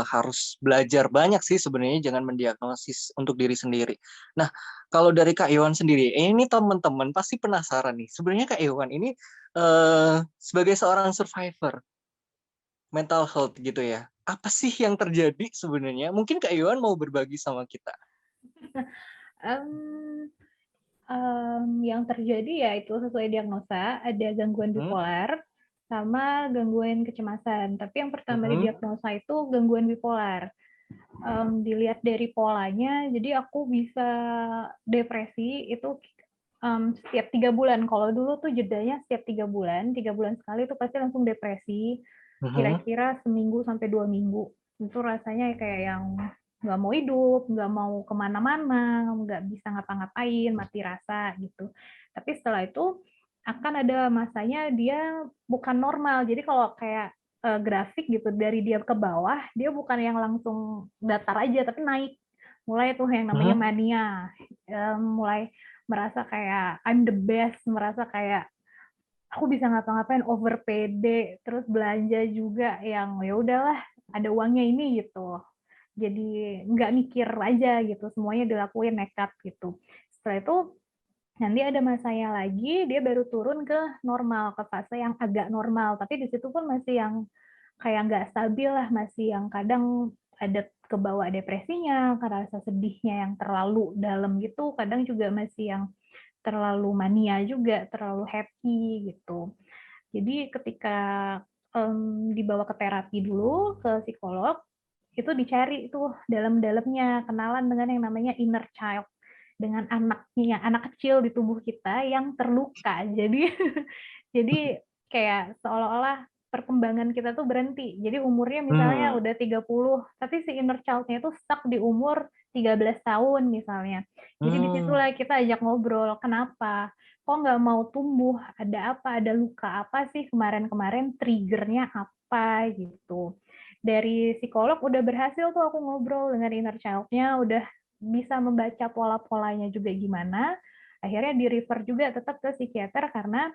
harus belajar banyak sih sebenarnya, jangan mendiagnosis untuk diri sendiri. Nah, kalau dari Kak Iwan sendiri, ini teman-teman pasti penasaran nih. Sebenarnya Kak Iwan ini sebagai seorang survivor mental health gitu ya, apa sih yang terjadi sebenarnya? Mungkin Kak Iwan mau berbagi sama kita. Em, yang terjadi ya itu sesuai diagnosa, ada gangguan Hmm? bipolar sama gangguan kecemasan. Tapi yang pertama Mhm. didiagnosa itu gangguan bipolar. Dilihat dari polanya, jadi aku bisa depresi itu setiap 3 bulan. Kalau dulu tuh jedanya setiap 3 bulan sekali itu pasti langsung depresi. Mhm. Kira-kira seminggu sampai 2 minggu. Itu rasanya kayak yang nggak mau hidup, nggak mau kemana-mana, nggak bisa ngapa-ngapain, mati rasa gitu. Tapi setelah itu akan ada masanya dia bukan normal. Jadi kalau kayak grafik gitu dari dia ke bawah, dia bukan yang langsung datar aja, tapi naik. Mulai tuh yang namanya Mhm. mania, mulai merasa kayak I'm the best, merasa kayak aku bisa ngapa-ngapain, over pede, terus belanja juga yang ya udahlah ada uangnya ini gitu. Jadi nggak mikir aja gitu, semuanya dilakuin nekat gitu. Setelah itu nanti ada masanya lagi, dia baru turun ke normal, ke fase yang agak normal. Tapi di situ pun masih yang kayak nggak stabil lah, masih yang kadang ada kebawa depresinya, karena rasa sedihnya yang terlalu dalam gitu, kadang juga masih yang terlalu mania juga, terlalu happy gitu. Jadi ketika dibawa ke terapi dulu, ke psikolog, itu dicari tuh dalam-dalamnya, kenalan dengan yang namanya inner child, dengan anaknya, anak kecil di tubuh kita yang terluka. Jadi jadi kayak seolah-olah perkembangan kita tuh berhenti. Jadi umurnya misalnya Hmm. udah 30, tapi si inner child-nya itu stuck di umur 13 tahun misalnya. Jadi Hmm. disitulah kita ajak ngobrol, kenapa? Kok nggak mau tumbuh? Ada apa? Ada luka apa sih kemarin-kemarin? Triggernya apa gitu. Dari psikolog udah berhasil tuh aku ngobrol dengan inner child-nya, udah bisa membaca pola-polanya juga gimana. Akhirnya di-refer juga tetap ke psikiater karena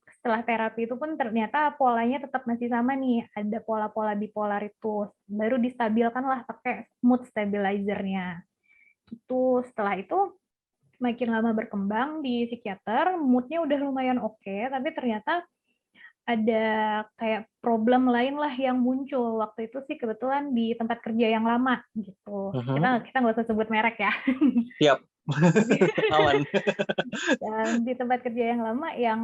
setelah terapi itu pun ternyata polanya tetap masih sama nih, ada pola-pola bipolar itu. Baru distabilkan lah pakai mood stabilizer-nya. Itu setelah itu makin lama berkembang di psikiater, mood-nya udah lumayan oke, tapi ternyata ada kayak problem lain lah yang muncul. Waktu itu sih kebetulan di tempat kerja yang lama gitu. Mhm. Kita nggak usah sebut merek ya. Siap. Aman. Dan di tempat kerja yang lama yang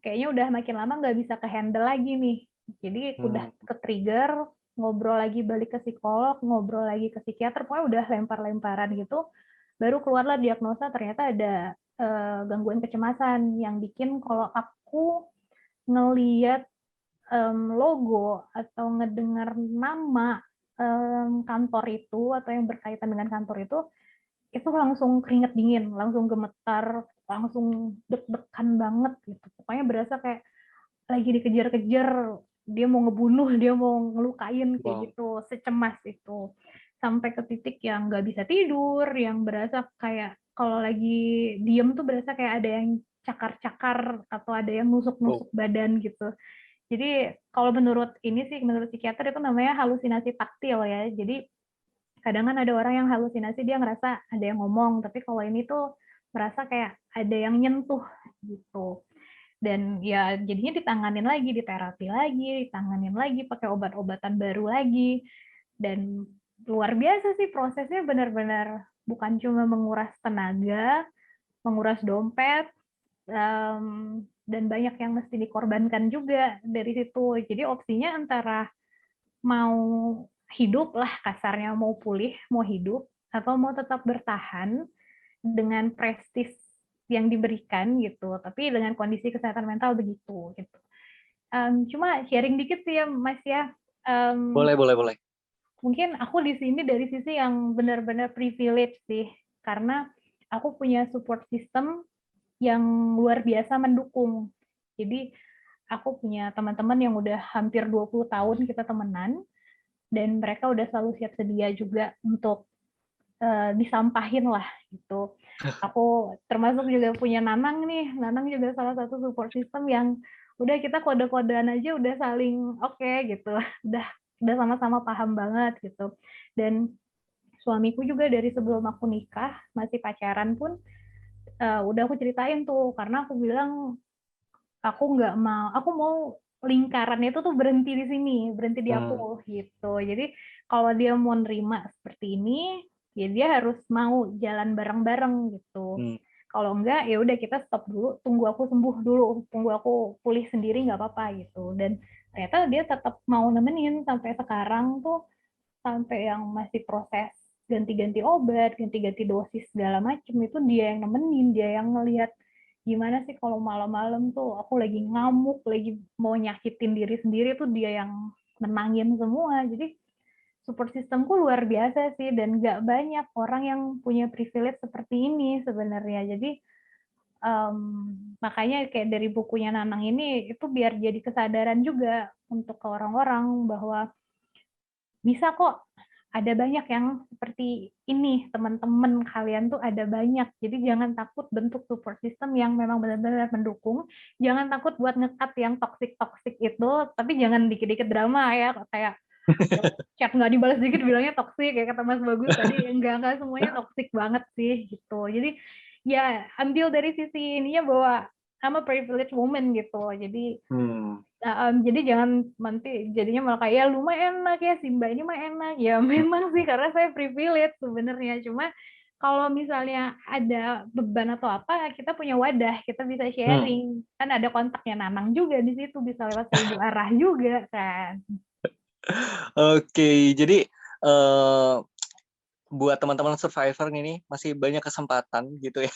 kayaknya udah makin lama nggak bisa ke-handle lagi nih. Jadi udah Hmm. ke-trigger, ngobrol lagi balik ke psikolog, ngobrol lagi ke psikiater, pokoknya udah lempar-lemparan gitu. Baru keluarlah diagnosa ternyata ada gangguan kecemasan yang bikin kalau aku ngeliat logo atau ngedengar nama kantor itu atau yang berkaitan dengan kantor itu langsung keringet dingin, langsung gemetar, langsung deg-degan banget gitu. Pokoknya berasa kayak lagi dikejar-kejar, dia mau ngebunuh, dia mau ngelukain kayak gitu, secemas itu. Sampai ke titik yang nggak bisa tidur, yang berasa kayak kalau lagi diem tuh berasa kayak ada yang cakar-cakar atau ada yang nusuk-nusuk badan gitu. Jadi kalau menurut psikiater itu namanya halusinasi taktil ya. Jadi kadang kan ada orang yang halusinasi dia ngerasa ada yang ngomong, tapi kalau ini tuh merasa kayak ada yang nyentuh gitu. Dan ya jadinya ditanganin lagi, diterapi lagi, ditanganin lagi pakai obat-obatan baru lagi. Dan luar biasa sih prosesnya, benar-benar bukan cuma menguras tenaga, menguras dompet, dan banyak yang mesti dikorbankan juga dari situ. Jadi opsinya antara mau hidup lah kasarnya, mau pulih, mau hidup, atau mau tetap bertahan dengan prestis yang diberikan gitu, tapi dengan kondisi kesehatan mental begitu gitu. Cuma sharing dikit sih ya Mas ya. Boleh. Mungkin aku di sini dari sisi yang benar-benar privilege sih, karena aku punya support system yang luar biasa mendukung. Jadi aku punya teman-teman yang udah hampir 20 tahun kita temenan, dan mereka udah selalu siap sedia juga untuk disampahin lah gitu. Aku termasuk juga punya Nanang nih, Nanang juga salah satu support system yang udah kita kode-kodean aja udah saling oke gitu, udah sama-sama paham banget gitu. Dan suamiku juga dari sebelum aku nikah, masih pacaran pun udah aku ceritain tuh, karena aku bilang aku mau lingkarannya itu tuh berhenti di sini, berhenti di aku gitu. Jadi kalau dia mau nerima seperti ini, ya dia harus mau jalan bareng-bareng gitu. Kalau enggak ya udah kita stop dulu, tunggu aku sembuh dulu, tunggu aku pulih sendiri nggak apa-apa gitu. Dan ternyata dia tetap mau nemenin sampai sekarang tuh, sampai yang masih proses ganti-ganti obat, ganti-ganti dosis segala macem, itu dia yang nemenin, dia yang ngelihat gimana sih kalau malam-malam tuh aku lagi ngamuk, lagi mau nyakitin diri sendiri, tuh dia yang menangin semua. Jadi support systemku luar biasa sih, dan nggak banyak orang yang punya privilege seperti ini sebenarnya. Jadi makanya kayak dari bukunya Nanang ini itu biar jadi kesadaran juga untuk ke orang-orang bahwa bisa kok, ada banyak yang seperti ini, teman-teman kalian tuh ada banyak. Jadi jangan takut bentuk support system yang memang benar-benar mendukung. Jangan takut buat nge-cut yang toxic itu, tapi jangan dikit-dikit drama ya, kayak chat nggak dibalas dikit bilangnya toxic, kayak kata Mas Bagus tadi. Enggak semuanya toxic banget sih gitu. Jadi ya ambil dari sisi ininya bahwa I'm a privileged woman gitu. Jadi jadi jangan nanti jadinya malah kayak ya lu mah enak ya, Simba ini mah enak ya. Memang sih karena saya privilege sebenarnya, cuma kalau misalnya ada beban atau apa, kita punya wadah, kita bisa sharing. Kan ada kontaknya Nanang juga di situ, bisa lewat 1000 arah juga kan. Oke, jadi buat teman-teman survivor ini masih banyak kesempatan gitu ya.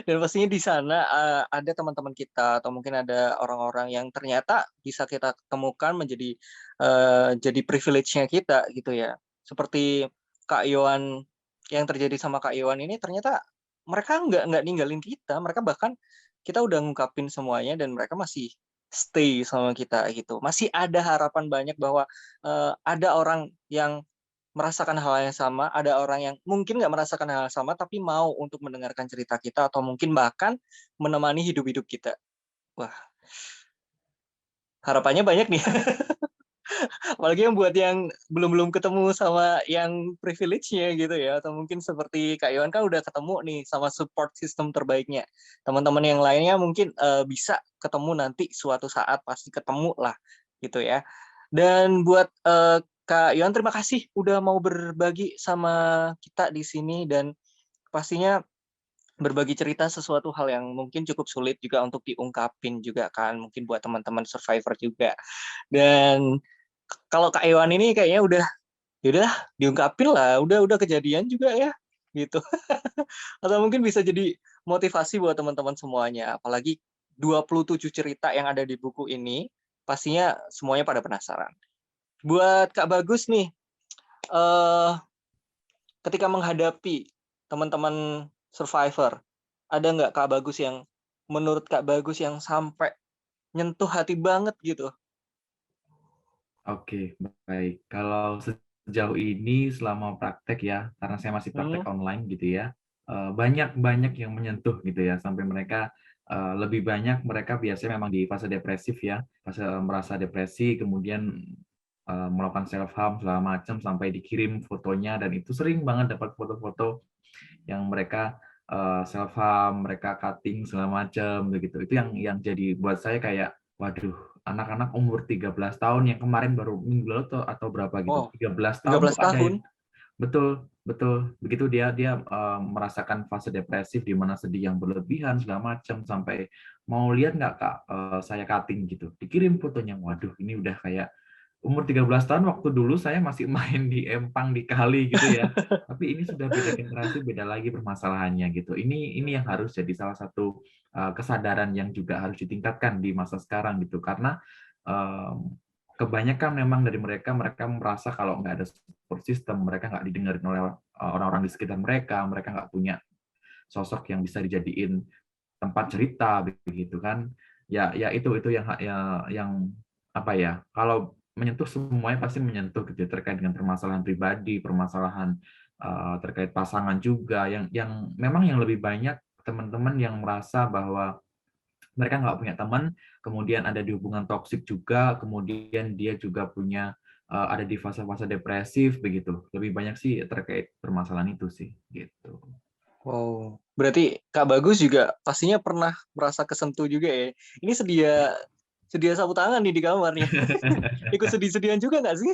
Dan pastinya di sana ada teman-teman kita atau mungkin ada orang-orang yang ternyata bisa kita temukan menjadi jadi privilege-nya kita gitu ya. Seperti Kak Yohan, yang terjadi sama Kak Yohan ini, ternyata mereka nggak ninggalin kita, mereka bahkan kita udah ngungkapin semuanya dan mereka masih stay sama kita gitu. Masih ada harapan banyak bahwa ada orang yang merasakan hal yang sama, ada orang yang mungkin nggak merasakan hal yang sama, tapi mau untuk mendengarkan cerita kita, atau mungkin bahkan menemani hidup-hidup kita. Wah, harapannya banyak nih. Apalagi yang buat yang belum ketemu sama yang privilege-nya gitu ya, atau mungkin seperti Kak Yohan kan udah ketemu nih sama support system terbaiknya. Teman-teman yang lainnya mungkin bisa ketemu nanti suatu saat, pasti ketemu lah gitu ya. Dan buat Kak Yohan, terima kasih udah mau berbagi sama kita di sini, dan pastinya berbagi cerita sesuatu hal yang mungkin cukup sulit juga untuk diungkapin juga kan, mungkin buat teman-teman survivor juga. Dan kalau Kak Yohan ini kayaknya udah diungkapin lah, udah kejadian juga ya gitu. Atau mungkin bisa jadi motivasi buat teman-teman semuanya, apalagi 27 cerita yang ada di buku ini, pastinya semuanya pada penasaran. Buat Kak Bagus nih, ketika menghadapi teman-teman survivor, ada nggak Kak Bagus yang menurut Kak Bagus yang sampai nyentuh hati banget gitu? Oke, baik. Kalau sejauh ini selama praktek ya, karena saya masih praktek online gitu ya, banyak yang menyentuh gitu ya, sampai mereka lebih banyak mereka biasanya memang di fase depresif ya, fase merasa depresi, kemudian melakukan self harm segala macam sampai dikirim fotonya, dan itu sering banget dapat foto-foto yang mereka self harm, mereka cutting segala macam begitu. Itu yang jadi buat saya kayak, waduh, anak-anak umur 13 tahun yang kemarin baru minggu lalu atau berapa gitu, Wow, 13 tahun 13 kok ada tahun? yang betul betul begitu, dia dia merasakan fase depresif di mana sedih yang berlebihan segala macam, sampai mau lihat nggak Kak, saya cutting gitu, dikirim fotonya. Waduh, ini udah kayak umur 13 tahun, waktu dulu saya masih main di empang di kali gitu ya. Tapi ini sudah beda generasi, beda lagi permasalahannya gitu. Ini yang harus jadi salah satu kesadaran yang juga harus ditingkatkan di masa sekarang gitu. Karena kebanyakan memang dari mereka merasa kalau nggak ada support system, mereka nggak didengarin oleh orang-orang di sekitar mereka nggak punya sosok yang bisa dijadiin tempat cerita begitu kan. Ya itu yang apa ya, kalau menyentuh semuanya pasti menyentuh gitu, terkait dengan permasalahan pribadi, permasalahan terkait pasangan juga, yang memang yang lebih banyak teman-teman yang merasa bahwa mereka nggak punya teman, kemudian ada di hubungan toksik juga, kemudian dia juga punya ada di fase-fase depresif begitu. Lebih banyak sih terkait permasalahan itu sih gitu. Wow, berarti Kak Bagus juga pastinya pernah merasa kesentuh juga ya. Ini sedia sapu tangan nih di kamarnya. Ikut sedih-sedihan juga nggak sih?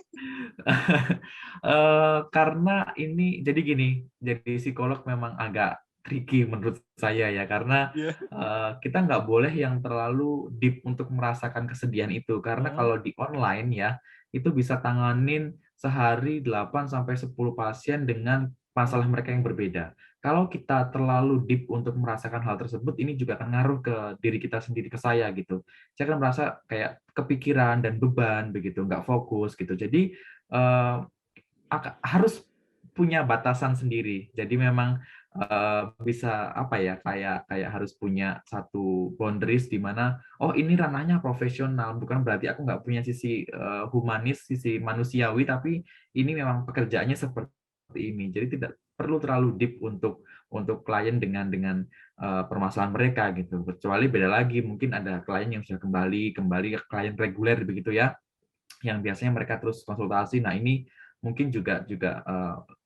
Karena ini jadi gini, jadi psikolog memang agak tricky menurut saya ya, karena Iya. kita nggak boleh yang terlalu deep untuk merasakan kesedihan itu, karena Hmm. kalau di online ya, itu bisa tanganin sehari 8 sampai 10 pasien dengan masalah mereka yang berbeda. Kalau kita terlalu deep untuk merasakan hal tersebut, ini juga akan ngaruh ke diri kita sendiri, ke saya gitu. Saya akan merasa kayak kepikiran dan beban begitu, nggak fokus gitu. Jadi harus punya batasan sendiri. Jadi memang bisa apa ya, kayak harus punya satu boundaries di mana, oh ini ranahnya profesional, bukan berarti aku nggak punya sisi humanis, sisi manusiawi, tapi ini memang pekerjaannya seperti ini. Jadi tidak perlu terlalu deep untuk klien dengan permasalahan mereka gitu. Kecuali beda lagi, mungkin ada klien yang sudah kembali ke klien reguler begitu ya, yang biasanya mereka terus konsultasi. Nah, ini mungkin juga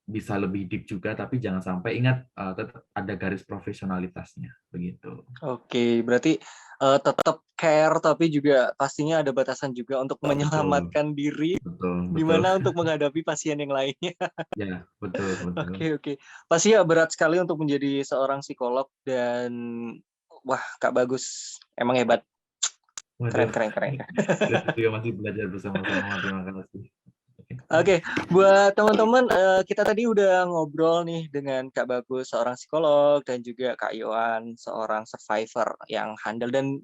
bisa lebih deep juga, tapi jangan sampai ingat tetap ada garis profesionalitasnya begitu. Oke, berarti tetap care tapi juga pastinya ada batasan juga untuk Betul, menyelamatkan diri, betul. gimana untuk menghadapi pasien yang lainnya. Ya, betul. Oke, oke. Pasti ya berat sekali untuk menjadi seorang psikolog dan wah, Kak Bagus emang hebat. Waduh, Keren. kita juga masih belajar bersama-sama. Terima kasih. Oke, buat teman-teman, kita tadi udah ngobrol nih dengan Kak Bagus, seorang psikolog, dan juga Kak Yohan, seorang survivor yang handal, dan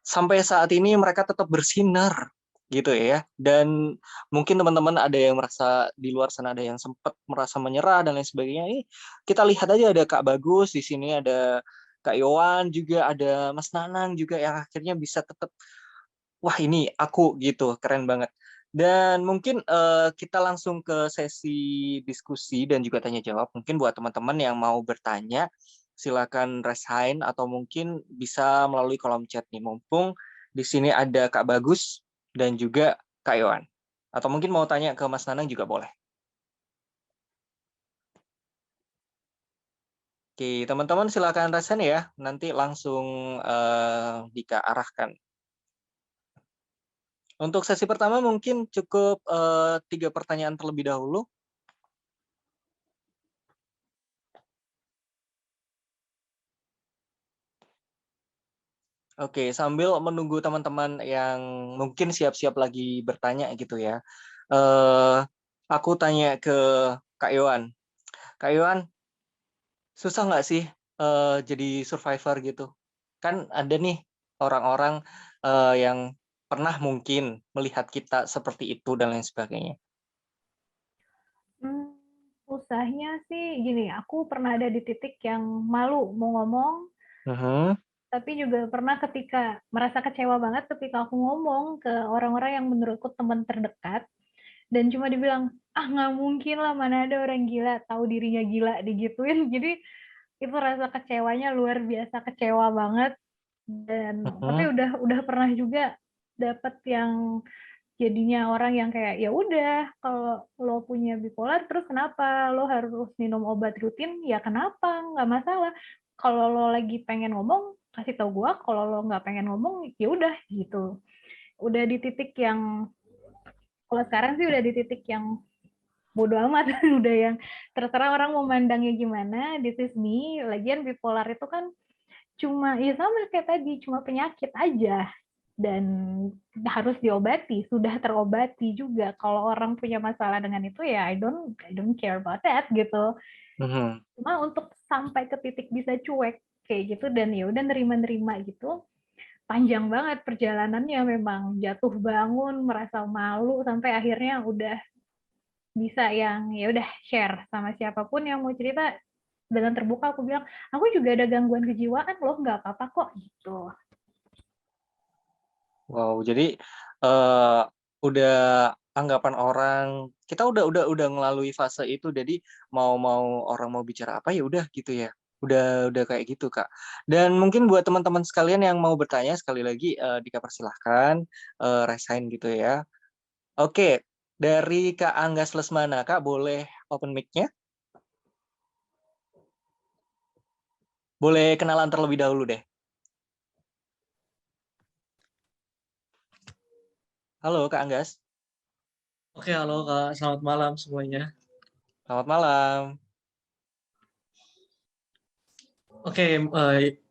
sampai saat ini mereka tetap bersinar gitu ya. Dan mungkin teman-teman ada yang merasa di luar sana, ada yang sempat merasa menyerah dan lain sebagainya. Ini kita lihat aja, ada Kak Bagus di sini, ada Kak Yohan juga, ada Mas Nanang juga yang akhirnya bisa tetap, wah ini aku gitu, keren banget. Dan mungkin kita langsung ke sesi diskusi dan juga tanya jawab. Mungkin buat teman-teman yang mau bertanya, silakan raise hand atau mungkin bisa melalui kolom chat nih. Mumpung di sini ada Kak Bagus dan juga Kak Yohan. Atau mungkin mau tanya ke Mas Nanang juga boleh. Oke, teman-teman silakan raise hand ya. Nanti langsung Dika arahkan. Untuk sesi pertama mungkin cukup 3 pertanyaan terlebih dahulu. Oke, sambil menunggu teman-teman yang mungkin siap-siap lagi bertanya gitu ya. Aku tanya ke Kak Yohan. Kak Yohan, susah nggak sih jadi survivor gitu? kan ada nih orang-orang yang pernah mungkin melihat kita seperti itu dan lain sebagainya. Susahnya sih gini, aku pernah ada di titik yang malu mau ngomong, Mhm. tapi juga pernah ketika merasa kecewa banget ketika aku ngomong ke orang-orang yang menurutku teman terdekat, dan cuma dibilang, "Ah, nggak mungkin lah, mana ada orang gila, tahu dirinya gila," digituin. Jadi itu rasa kecewanya luar biasa kecewa banget, dan tapi Mhm. udah pernah juga dapet yang jadinya orang yang kayak, "Ya udah, kalau lo punya bipolar terus kenapa? Lo harus minum obat rutin, ya kenapa? Nggak masalah. Kalau lo lagi pengen ngomong, kasih tahu gua, kalau lo nggak pengen ngomong, ya udah," gitu. Udah di titik yang kalau sekarang sih udah di titik yang bodo amat, udah yang terserah orang mau mandangnya gimana, this is me. Lagian bipolar itu kan cuma ya sama kayak tadi, cuma penyakit aja dan harus diobati, sudah terobati juga. Kalau orang punya masalah dengan itu ya I don't care about that gitu. Mhm. Cuma untuk sampai ke titik bisa cuek kayak gitu dan ya udah nerima-nerima gitu. Panjang banget perjalanannya, memang jatuh bangun, merasa malu sampai akhirnya udah bisa yang ya udah share sama siapapun yang mau cerita dengan terbuka. Aku bilang, "Aku juga ada gangguan kejiwaan loh, nggak apa-apa kok," gitu. Wow, jadi udah anggapan orang kita udah ngelalui fase itu, jadi mau orang mau bicara apa, ya udah gitu ya. Udah kayak gitu, Kak. Dan mungkin buat teman-teman sekalian yang mau bertanya sekali lagi, Dika persilahkan, rasain gitu ya. Oke, dari Kak Anggas Lesmana, Kak boleh open mic-nya? Boleh kenalan terlebih dahulu deh. Halo Kak Anggas. Oke, halo Kak, selamat malam semuanya. Selamat malam. Oke,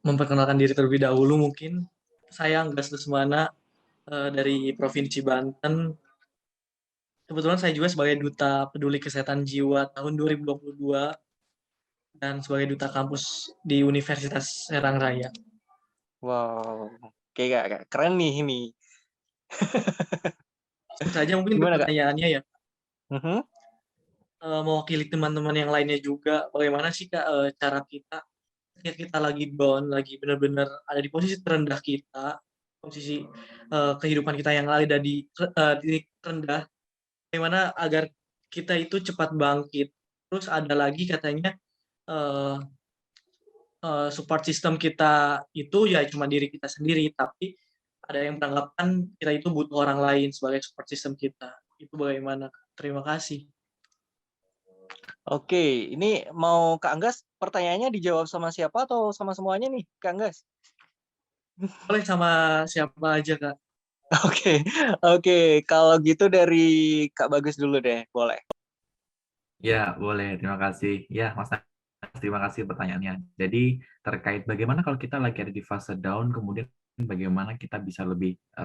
memperkenalkan diri terlebih dahulu mungkin. Saya Anggas Lesmana dari Provinsi Banten. Kebetulan saya juga sebagai Duta Peduli Kesehatan Jiwa tahun 2022 dan sebagai Duta Kampus di Universitas Serang Raya. Wow, oke Kak, keren nih ini. Langsung saja mungkin ke Gimana Kak? pertanyaannya ya. Mhm. Mewakili teman-teman yang lainnya juga, bagaimana sih Kak cara kita ketika kita lagi down, lagi benar-benar ada di posisi terendah kita, posisi kehidupan kita yang ada di titik rendah, bagaimana agar kita itu cepat bangkit. Terus ada lagi katanya support system kita itu ya cuma diri kita sendiri, tapi ada yang beranggapan kita itu butuh orang lain sebagai support system kita. Itu bagaimana? Terima kasih. Oke, ini mau Kak Anggas pertanyaannya dijawab sama siapa atau sama semuanya nih, Kak Anggas? Boleh sama siapa aja, Kak? Oke, oke. Kalau gitu dari Kak Bagus dulu deh, boleh. Ya, boleh. Terima kasih. Ya, Mas Nas, terima kasih pertanyaannya. Jadi, terkait bagaimana kalau kita lagi ada di fase down, kemudian bagaimana kita bisa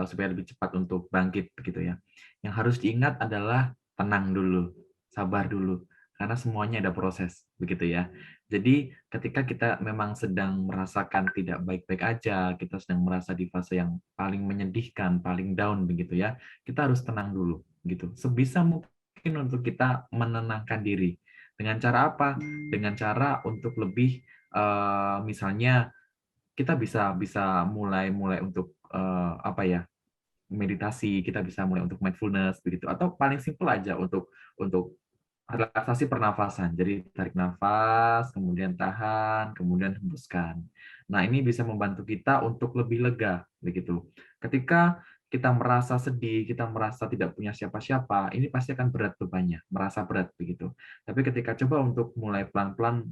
supaya lebih cepat untuk bangkit, begitu ya. Yang harus diingat adalah tenang dulu, sabar dulu, karena semuanya ada proses, begitu ya. Jadi, ketika kita memang sedang merasakan tidak baik-baik aja, kita sedang merasa di fase yang paling menyedihkan, paling down, begitu ya, kita harus tenang dulu, gitu. Sebisa mungkin untuk kita menenangkan diri. Dengan cara apa? Dengan cara untuk lebih misalnya kita bisa mulai untuk apa ya? Meditasi, kita bisa mulai untuk mindfulness begitu, atau paling simpel aja untuk relaksasi pernafasan. Jadi tarik nafas, kemudian tahan, kemudian hembuskan. Nah, ini bisa membantu kita untuk lebih lega begitu. Ketika kita merasa sedih, kita merasa tidak punya siapa-siapa, ini pasti akan berat bebannya, merasa berat begitu. Tapi ketika coba untuk mulai pelan-pelan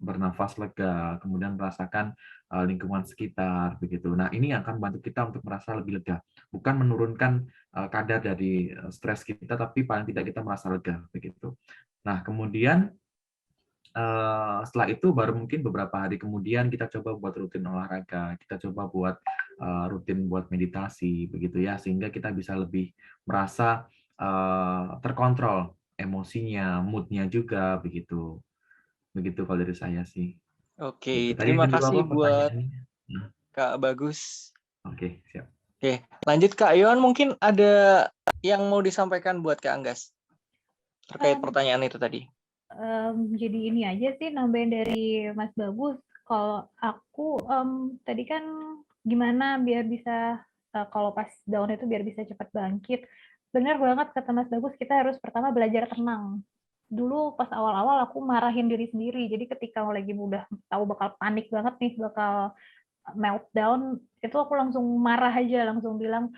bernafas lega, kemudian merasakan lingkungan sekitar begitu. Nah, ini akan membantu kita untuk merasa lebih lega, bukan menurunkan kadar dari stres kita, tapi paling tidak kita merasa lega begitu. Nah, kemudian setelah itu baru mungkin beberapa hari kemudian kita coba buat rutin olahraga, kita coba buat rutin buat meditasi begitu ya, sehingga kita bisa lebih merasa terkontrol emosinya, mood-nya juga begitu. Begitu kalau dari saya sih. Gitu. Oke, Tadi terima kedua kasih apa buat pertanyaannya? Kak Bagus. Oke, siap. Oke, lanjut Kak Iwan, mungkin ada yang mau disampaikan buat Kak Anggas terkait pertanyaan itu tadi. Jadi ini aja sih nambahin dari Mas Bagus. Kalau aku tadi kan gimana biar bisa kalau pas down itu biar bisa cepat bangkit. Benar banget kata Mas Bagus, kita harus pertama belajar tenang. Dulu pas awal-awal aku marahin diri sendiri. Jadi ketika lagi udah tahu bakal panik banget nih, bakal meltdown, itu aku langsung marah aja, langsung bilang,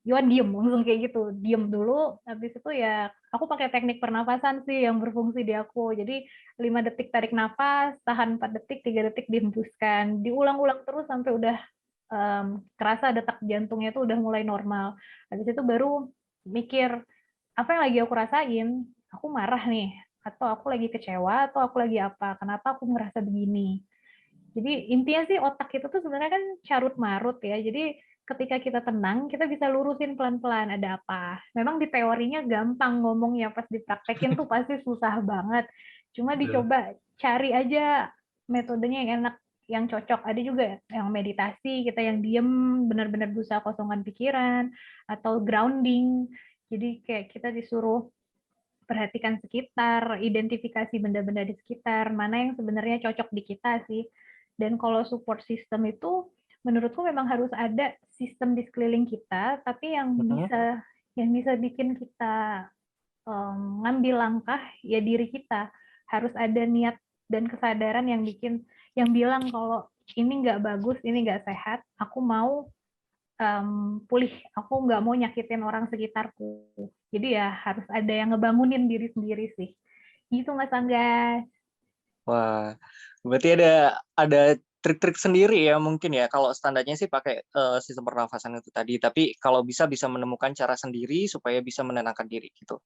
Yohan diem, langsung kayak gitu, diem dulu. Habis itu ya aku pakai teknik pernafasan sih yang berfungsi di aku. Jadi 5 detik tarik nafas, tahan 4 detik, 3 detik dihembuskan. Diulang-ulang terus sampai udah kerasa detak jantungnya tuh udah mulai normal. Habis itu baru mikir, apa yang lagi aku rasain? Aku marah nih, atau aku lagi kecewa, atau aku lagi apa? Kenapa aku ngerasa begini? Jadi intinya sih otak itu tuh sebenarnya kan carut marut ya. Jadi ketika kita tenang, kita bisa lurusin pelan-pelan ada apa. Memang di teorinya gampang ngomongnya, pas dipraktekin tuh pasti susah banget. Cuma dicoba cari aja metodenya yang enak, yang cocok. Ada juga yang meditasi, kita yang diem, benar-benar berusaha kosongkan pikiran, atau grounding. Jadi kayak kita disuruh perhatikan sekitar, identifikasi benda-benda di sekitar, mana yang sebenarnya cocok di kita sih. Dan kalau support system itu menurutku memang harus ada sistem di sekeliling kita, tapi yang bisa bikin kita ngambil langkah ya diri kita. Harus ada niat dan kesadaran yang bilang kalau ini nggak bagus, ini nggak sehat, aku mau pulih, aku nggak mau nyakitin orang sekitarku. Jadi ya harus ada yang ngebangunin diri sendiri sih. Gitu Mas Angga. Wah, berarti ada trik-trik sendiri ya mungkin ya. Kalau standarnya sih pakai sistem pernafasan itu tadi, tapi kalau bisa menemukan cara sendiri supaya bisa menenangkan diri gitu.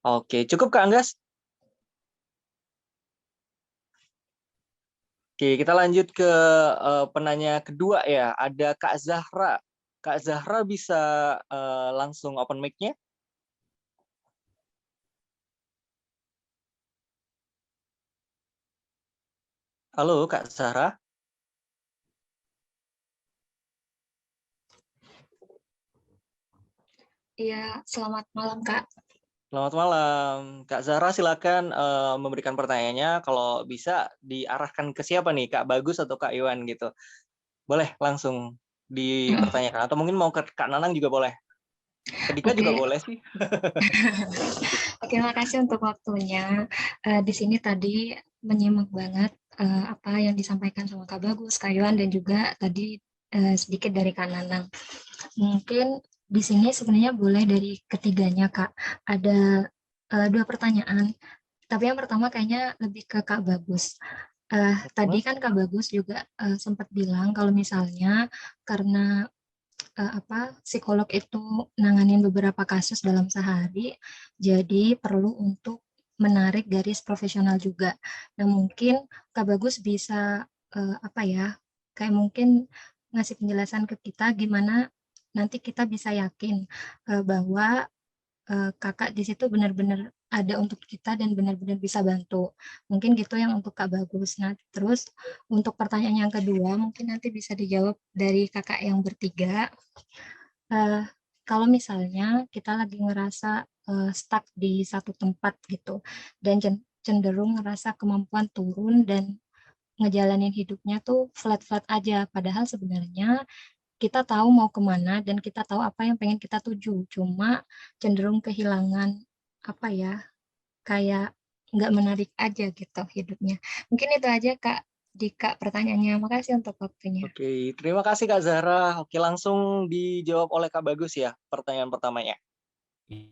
Oke, cukup Kak Anggas. Oke, kita lanjut ke penanya kedua ya. Ada Kak Zahra. Kak Zahra bisa langsung open mic-nya? Halo Kak Zahra. Iya, selamat malam Kak. Selamat malam. Kak Zahra silakan memberikan pertanyaannya. Kalau bisa diarahkan ke siapa nih? Kak Bagus atau Kak Iwan gitu. Boleh langsung dipertanyakan. Atau mungkin mau ke Kak Nanang juga boleh. Ke Dika juga boleh sih. Oke, makasih untuk waktunya. Di sini tadi menyimak banget apa yang disampaikan sama Kak Bagus, Kak Yuan, dan juga tadi sedikit dari Kak Nanang. Mungkin di sini sebenarnya boleh dari ketiganya, Kak. Ada 2 pertanyaan. Tapi yang pertama kayaknya lebih ke Kak Bagus. Tadi kan Kak Bagus juga sempat bilang kalau misalnya karena psikolog itu nanganin beberapa kasus dalam sehari, jadi perlu untuk menarik garis profesional juga. Nah mungkin Kak Bagus bisa kayak mungkin ngasih penjelasan ke kita gimana nanti kita bisa yakin bahwa Kakak di situ benar-benar ada untuk kita dan benar-benar bisa bantu. Mungkin gitu yang untuk Kak Bagus. Nah, terus untuk pertanyaan yang kedua, mungkin nanti bisa dijawab dari Kakak yang bertiga. Kalau misalnya kita lagi ngerasa stuck di satu tempat gitu, dan cenderung ngerasa kemampuan turun dan ngejalanin hidupnya tuh flat-flat aja, padahal sebenarnya kita tahu mau kemana dan kita tahu apa yang pengen kita tuju, cuma cenderung kehilangan kayak nggak menarik aja gitu hidupnya. Mungkin itu aja Kak Dika pertanyaannya. Makasih untuk waktunya. Oke, terima kasih Kak Zahra. Oke, langsung dijawab oleh Kak Bagus ya pertanyaan pertamanya.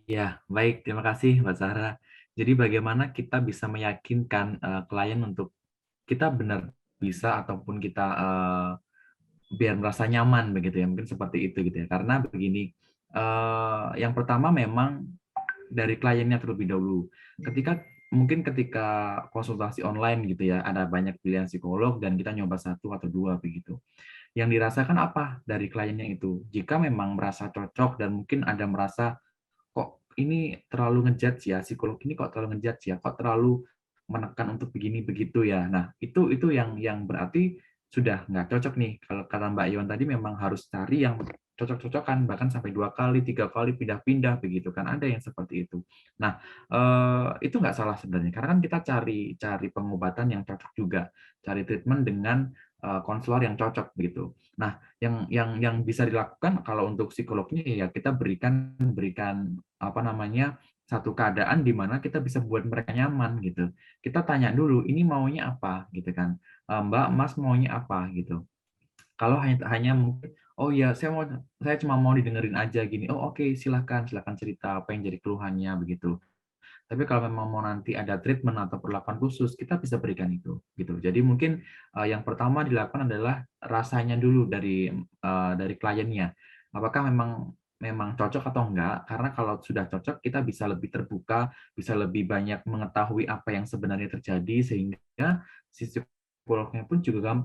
Iya, baik. Terima kasih, Mbak Zahra. Jadi bagaimana kita bisa meyakinkan klien untuk kita benar bisa ataupun kita biar merasa nyaman begitu ya, mungkin seperti itu gitu ya. Karena begini, yang pertama memang dari kliennya terlebih dahulu. Ketika konsultasi online gitu ya, ada banyak pilihan psikolog dan kita nyoba 1 atau 2 begitu. Yang dirasakan apa dari kliennya itu? Jika memang merasa cocok dan mungkin ada merasa kok ini terlalu ngejudge ya, psikolog ini kok terlalu ngejudge ya, kok terlalu menekan untuk begini begitu ya. Nah, itu yang berarti sudah nggak cocok nih. Kalau kata Mbak Iwan tadi memang harus cari yang cocok-cocokan, bahkan sampai 2 kali, 3 kali pindah-pindah begitu kan, ada yang seperti itu. Nah, itu nggak salah sebenarnya, karena kan kita cari cari pengobatan yang cocok juga, cari treatment dengan konselor yang cocok begitu. Nah, yang bisa dilakukan kalau untuk psikolognya ya kita berikan apa namanya, satu keadaan di mana kita bisa buat mereka nyaman gitu. Kita tanya dulu, ini maunya apa gitu kan. Mbak, Mas maunya apa gitu. Kalau hanya mungkin, oh ya saya cuma mau didengerin aja gini. Oh oke, silakan cerita apa yang jadi keluhannya begitu. Tapi kalau memang mau nanti ada treatment atau perlakuan khusus, kita bisa berikan itu gitu. Jadi mungkin yang pertama dilakukan adalah rasanya dulu dari kliennya. Apakah memang cocok atau enggak? Karena kalau sudah cocok, kita bisa lebih terbuka, bisa lebih banyak mengetahui apa yang sebenarnya terjadi, sehingga si psikolognya pun juga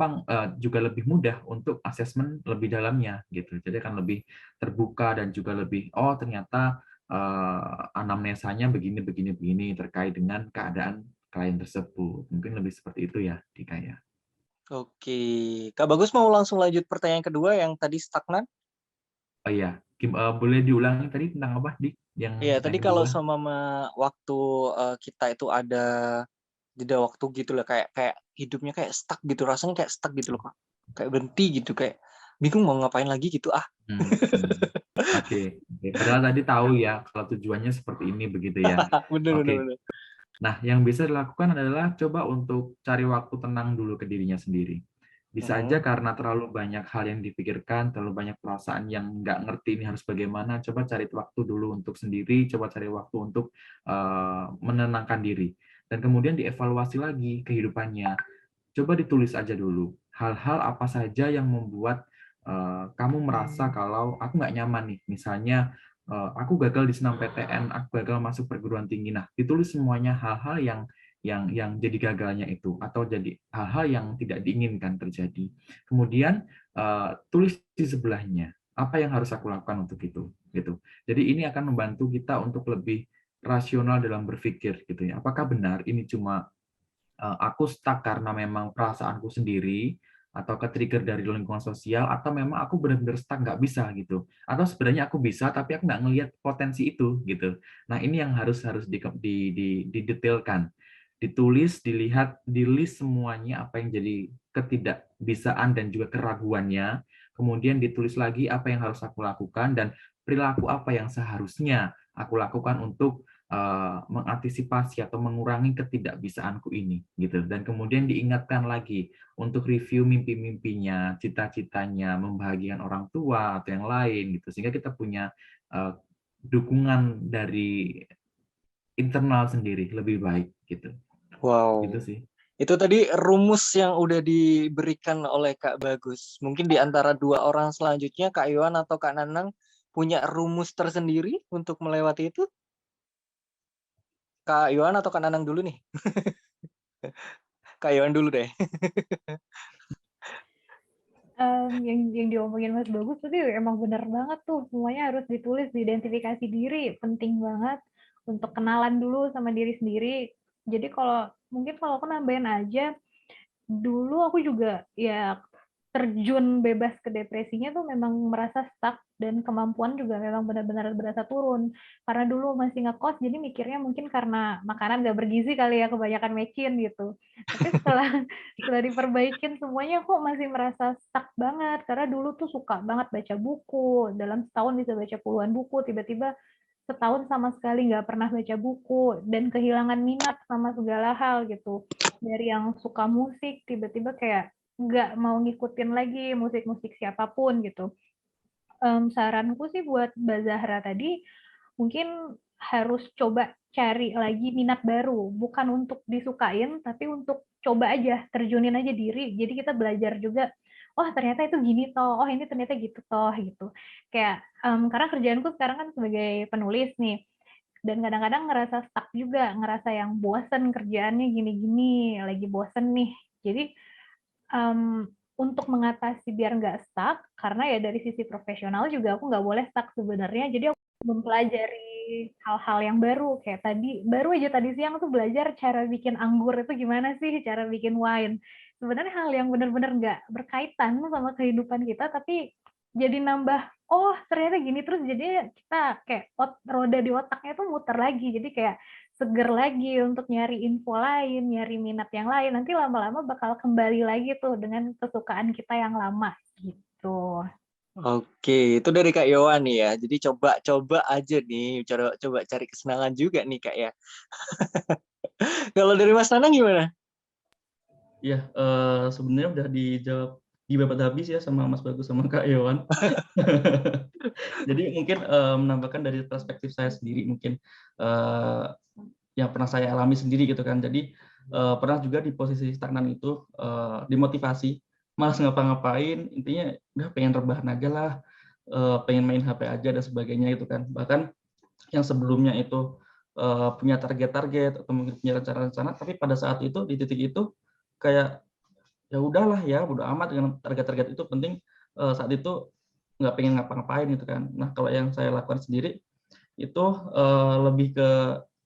juga lebih mudah untuk asesmen lebih dalamnya gitu. Jadi akan lebih terbuka dan juga lebih, oh ternyata anamnesanya begini terkait dengan keadaan klien tersebut. Mungkin lebih seperti itu ya, Dika ya. Oke, Kak Bagus mau langsung lanjut pertanyaan kedua yang tadi stagnan? Oh iya, boleh diulangi tadi tentang apa, Dik? Yang Iya, tadi pertanyaan kalau kedua? sama waktu kita itu ada jeda waktu gitu lah, kayak hidupnya kayak stuck gitu, rasanya kayak stuck gitu loh, Kak. Kayak berhenti gitu, kayak bingung mau ngapain lagi gitu ah. Oke. Padahal tadi tahu ya kalau tujuannya seperti ini begitu ya. Bener, bener, Oke. bener. Nah, yang bisa dilakukan adalah coba untuk cari waktu tenang dulu ke dirinya sendiri. Bisa aja karena terlalu banyak hal yang dipikirkan, terlalu banyak perasaan yang nggak ngerti ini harus bagaimana, coba cari waktu dulu untuk sendiri, coba cari waktu untuk menenangkan diri. Dan kemudian dievaluasi lagi kehidupannya. Coba ditulis aja dulu, hal-hal apa saja yang membuat kamu merasa kalau aku nggak nyaman nih. Misalnya, aku gagal di senam PTN, aku gagal masuk perguruan tinggi. Nah, ditulis semuanya hal-hal yang jadi gagalnya itu, atau jadi hal-hal yang tidak diinginkan terjadi. Kemudian tulis di sebelahnya apa yang harus aku lakukan untuk itu, gitu. Jadi ini akan membantu kita untuk lebih rasional dalam berpikir, gitu ya. Apakah benar ini cuma aku stuck karena memang perasaanku sendiri, atau ke-trigger dari lingkungan sosial, atau memang aku benar-benar stuck nggak bisa gitu, atau sebenarnya aku bisa tapi aku nggak ngelihat potensi itu gitu. Nah ini yang harus didetailkan, ditulis, dilihat, di-list semuanya apa yang jadi ketidakbisaan dan juga keraguannya, kemudian ditulis lagi apa yang harus aku lakukan dan perilaku apa yang seharusnya aku lakukan untuk mengantisipasi atau mengurangi ketidakbisaanku ini gitu, dan kemudian diingatkan lagi untuk review mimpi-mimpinya, cita-citanya, membahagiakan orang tua atau yang lain gitu, sehingga kita punya dukungan dari internal sendiri lebih baik gitu. Wow. Gitu sih. Itu tadi rumus yang udah diberikan oleh Kak Bagus. Mungkin di antara dua orang selanjutnya, Kak Iwan atau Kak Nanang, punya rumus tersendiri untuk melewati itu? Kak Iwan atau Kak Nanang dulu nih? Kak Iwan dulu deh. Yang diomongin Mas Bagus tadi emang bener banget tuh, semuanya harus ditulis, diidentifikasi diri, penting banget untuk kenalan dulu sama diri sendiri. Jadi mungkin kalau aku nambahin aja, dulu aku juga ya terjun bebas ke depresinya tuh memang merasa stuck dan kemampuan juga memang benar-benar berasa turun. Karena dulu masih ngekos, jadi mikirnya mungkin karena makanan gak bergizi kali ya, kebanyakan mecin gitu. Tapi setelah diperbaikin semuanya, kok masih merasa stuck banget. Karena dulu tuh suka banget baca buku, dalam setahun bisa baca puluhan buku, tiba-tiba setahun sama sekali nggak pernah baca buku, dan kehilangan minat sama segala hal gitu. Dari yang suka musik, tiba-tiba kayak nggak mau ngikutin lagi musik-musik siapapun gitu. Saranku sih buat Mbak Zahra tadi, mungkin harus coba cari lagi minat baru, bukan untuk disukain, tapi untuk coba aja, terjunin aja diri. Jadi kita belajar juga, oh ternyata itu gini toh, oh ini ternyata gitu toh, gitu. Kayak, karena kerjaanku sekarang kan sebagai penulis nih, dan kadang-kadang ngerasa stuck juga, ngerasa yang bosen kerjaannya gini-gini, lagi bosen nih. Jadi untuk mengatasi biar nggak stuck, karena ya dari sisi profesional juga aku nggak boleh stuck sebenarnya, jadi aku mempelajari hal-hal yang baru, baru aja tadi siang tuh belajar cara bikin anggur itu gimana sih, cara bikin wine. sebenarnya hal yang benar-benar nggak berkaitan sama kehidupan kita, tapi jadi nambah, oh ternyata gini, terus jadi kita kayak roda di otaknya tuh muter lagi, jadi kayak seger lagi untuk nyari info lain, nyari minat yang lain, nanti lama-lama bakal kembali lagi tuh dengan kesukaan kita yang lama gitu. Oke, itu dari Kak Yowan nih ya. Jadi coba aja nih, coba cari kesenangan juga nih Kak ya. Kalau dari Mas Nanang gimana? Iya, sebenarnya udah dijawab di babat habis ya sama Mas Bagus sama Kak Yowan. Jadi mungkin menambahkan dari perspektif saya sendiri mungkin yang pernah saya alami sendiri gitu kan. Jadi pernah juga di posisi stagnan itu, dimotivasi, malas ngapa-ngapain, intinya udah pengen rebahan aja lah, pengen main HP aja dan sebagainya gitu kan. Bahkan yang sebelumnya itu punya target-target atau mungkin punya rencana-rencana, tapi pada saat itu di titik itu kayak ya udahlah ya, bodo amat dengan target-target itu, penting saat itu nggak pengen ngapa-ngapain gitu kan. Nah, kalau yang saya lakukan sendiri itu lebih ke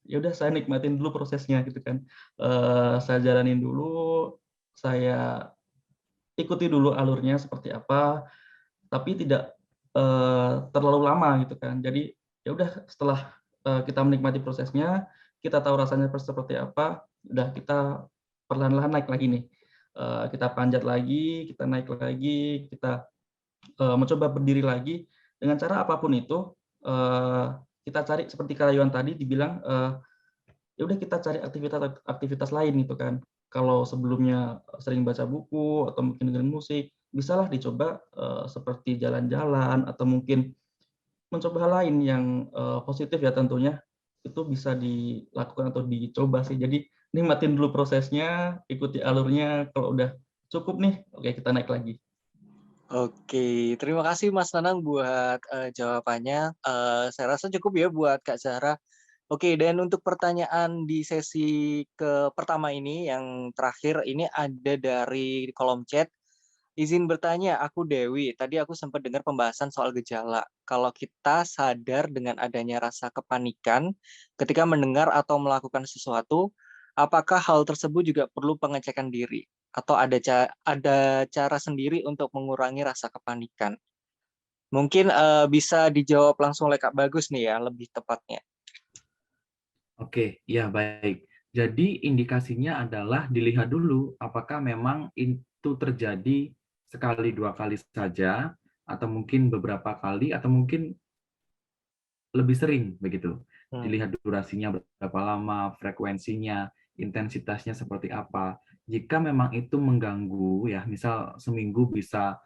ya udah saya nikmatin dulu prosesnya gitu kan. Saya jalanin dulu, saya ikuti dulu alurnya seperti apa, tapi tidak terlalu lama gitu kan. Jadi ya udah setelah kita menikmati prosesnya, kita tahu rasanya seperti apa, udah kita perlahan-lahan naik lagi nih. Kita panjat lagi, kita naik lagi, kita mencoba berdiri lagi dengan cara apapun itu. Kita cari seperti Karayuan tadi dibilang, ya udah kita cari aktivitas lain gitu kan. Kalau sebelumnya sering baca buku atau mungkin dengerin musik, bisalah dicoba seperti jalan-jalan atau mungkin mencoba hal lain yang positif ya tentunya. Itu bisa dilakukan atau dicoba sih. Jadi nikmatin dulu prosesnya, ikuti alurnya, kalau udah cukup nih, oke kita naik lagi. Oke, terima kasih Mas Nanang buat jawabannya. Saya rasa cukup ya buat Kak Zahra. Oke, dan untuk pertanyaan di sesi pertama ini, yang terakhir, ini ada dari kolom chat. Izin bertanya, aku Dewi. Tadi aku sempat dengar pembahasan soal gejala. Kalau kita sadar dengan adanya rasa kepanikan ketika mendengar atau melakukan sesuatu, apakah hal tersebut juga perlu pengecekan diri? Atau ada cara sendiri untuk mengurangi rasa kepanikan? Mungkin bisa dijawab langsung oleh Kak Bagus nih ya, lebih tepatnya. Oke, ya baik. Jadi indikasinya adalah dilihat dulu apakah memang itu terjadi sekali dua kali saja, atau mungkin beberapa kali, atau mungkin lebih sering begitu. Dilihat durasinya berapa lama, frekuensinya, intensitasnya seperti apa. Jika memang itu mengganggu ya, misal seminggu bisa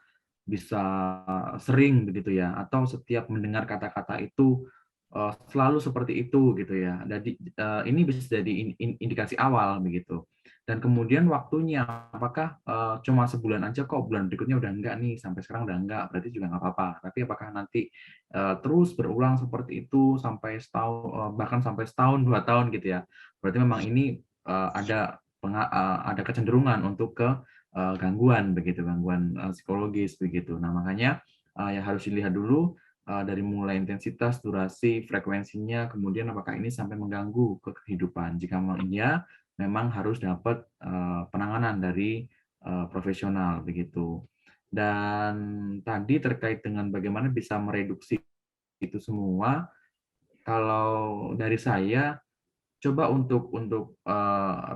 sering begitu ya, atau setiap mendengar kata-kata itu selalu seperti itu gitu ya. Jadi ini bisa jadi indikasi awal begitu. Dan kemudian waktunya, apakah cuma sebulan aja kok, bulan berikutnya udah enggak nih, sampai sekarang udah enggak, berarti juga nggak apa-apa. Tapi apakah nanti terus berulang seperti itu sampai setahun, bahkan sampai setahun, 2 tahun gitu ya, berarti memang ini ada kecenderungan untuk ke gangguan begitu, gangguan psikologis begitu. Nah, makanya yang harus dilihat dulu dari mulai intensitas, durasi, frekuensinya, kemudian apakah ini sampai mengganggu ke kehidupan. Jika memang iya, memang harus dapat penanganan dari profesional begitu. Dan tadi terkait dengan bagaimana bisa mereduksi itu semua, kalau dari saya coba untuk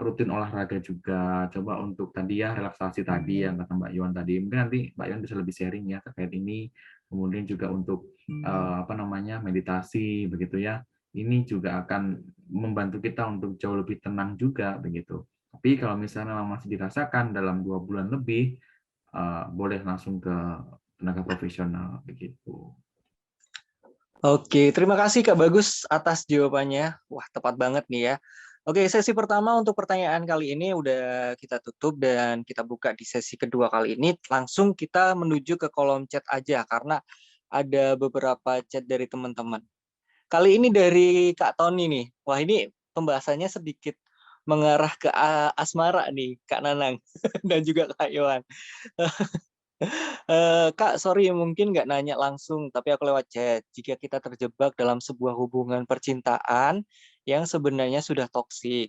rutin olahraga juga, coba untuk tadi ya relaksasi tadi yang kata Mbak Yuan tadi. Mungkin nanti Mbak Yuan bisa lebih sharing ya terkait ini. Kemudian juga untuk meditasi begitu ya. Ini juga akan membantu kita untuk jauh lebih tenang juga begitu. Tapi kalau misalnya memang masih dirasakan dalam 2 bulan lebih, boleh langsung ke tenaga profesional begitu. Oke, terima kasih Kak Bagus atas jawabannya. Wah, tepat banget nih ya. Oke, sesi pertama untuk pertanyaan kali ini udah kita tutup dan kita buka di sesi kedua kali ini. Langsung kita menuju ke kolom chat aja karena ada beberapa chat dari teman-teman. Kali ini dari Kak Tony nih. Wah, ini pembahasannya sedikit mengarah ke asmara nih, Kak Nanang dan juga Kak Yohan. Kak, sorry mungkin nggak nanya langsung, tapi aku lewat chat. Jika kita terjebak dalam sebuah hubungan percintaan yang sebenarnya sudah toksik,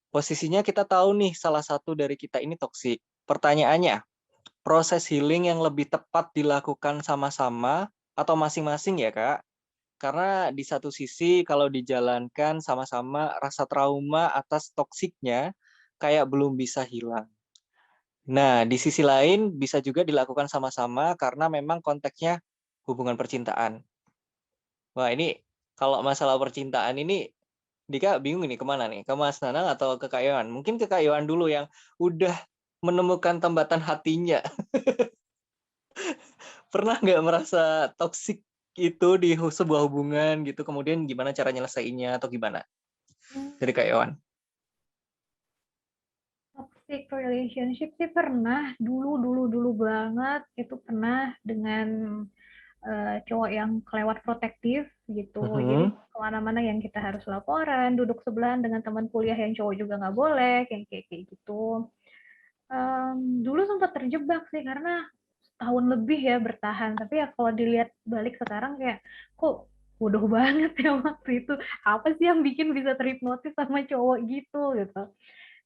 posisinya kita tahu nih salah satu dari kita ini toksik, pertanyaannya, proses healing yang lebih tepat dilakukan sama-sama atau masing-masing ya, Kak? Karena di satu sisi kalau dijalankan sama-sama rasa trauma atas toksiknya kayak belum bisa hilang. Nah, di sisi lain bisa juga dilakukan sama-sama karena memang konteksnya hubungan percintaan. Wah, ini kalau masalah percintaan ini Dika bingung nih kemana nih? Ke Mas Nanang atau ke Kak Yohan? Mungkin ke Kak Yohan dulu yang udah menemukan tambatan hatinya. Pernah nggak merasa toksik itu di sebuah hubungan gitu, kemudian gimana cara nyelesainnya atau gimana? Dari Kak Yohan. Toxic relationship sih pernah, dulu banget itu pernah dengan cowok yang kelewat protektif gitu. Jadi kemana-mana yang kita harus laporan, duduk sebelahan dengan teman kuliah yang cowok juga nggak boleh, kayak gitu. Dulu sempat terjebak sih karena tahun lebih ya bertahan. Tapi ya kalau dilihat balik sekarang kayak kok bodoh banget ya waktu itu. Apa sih yang bikin bisa terhipnotis sama cowok gitu.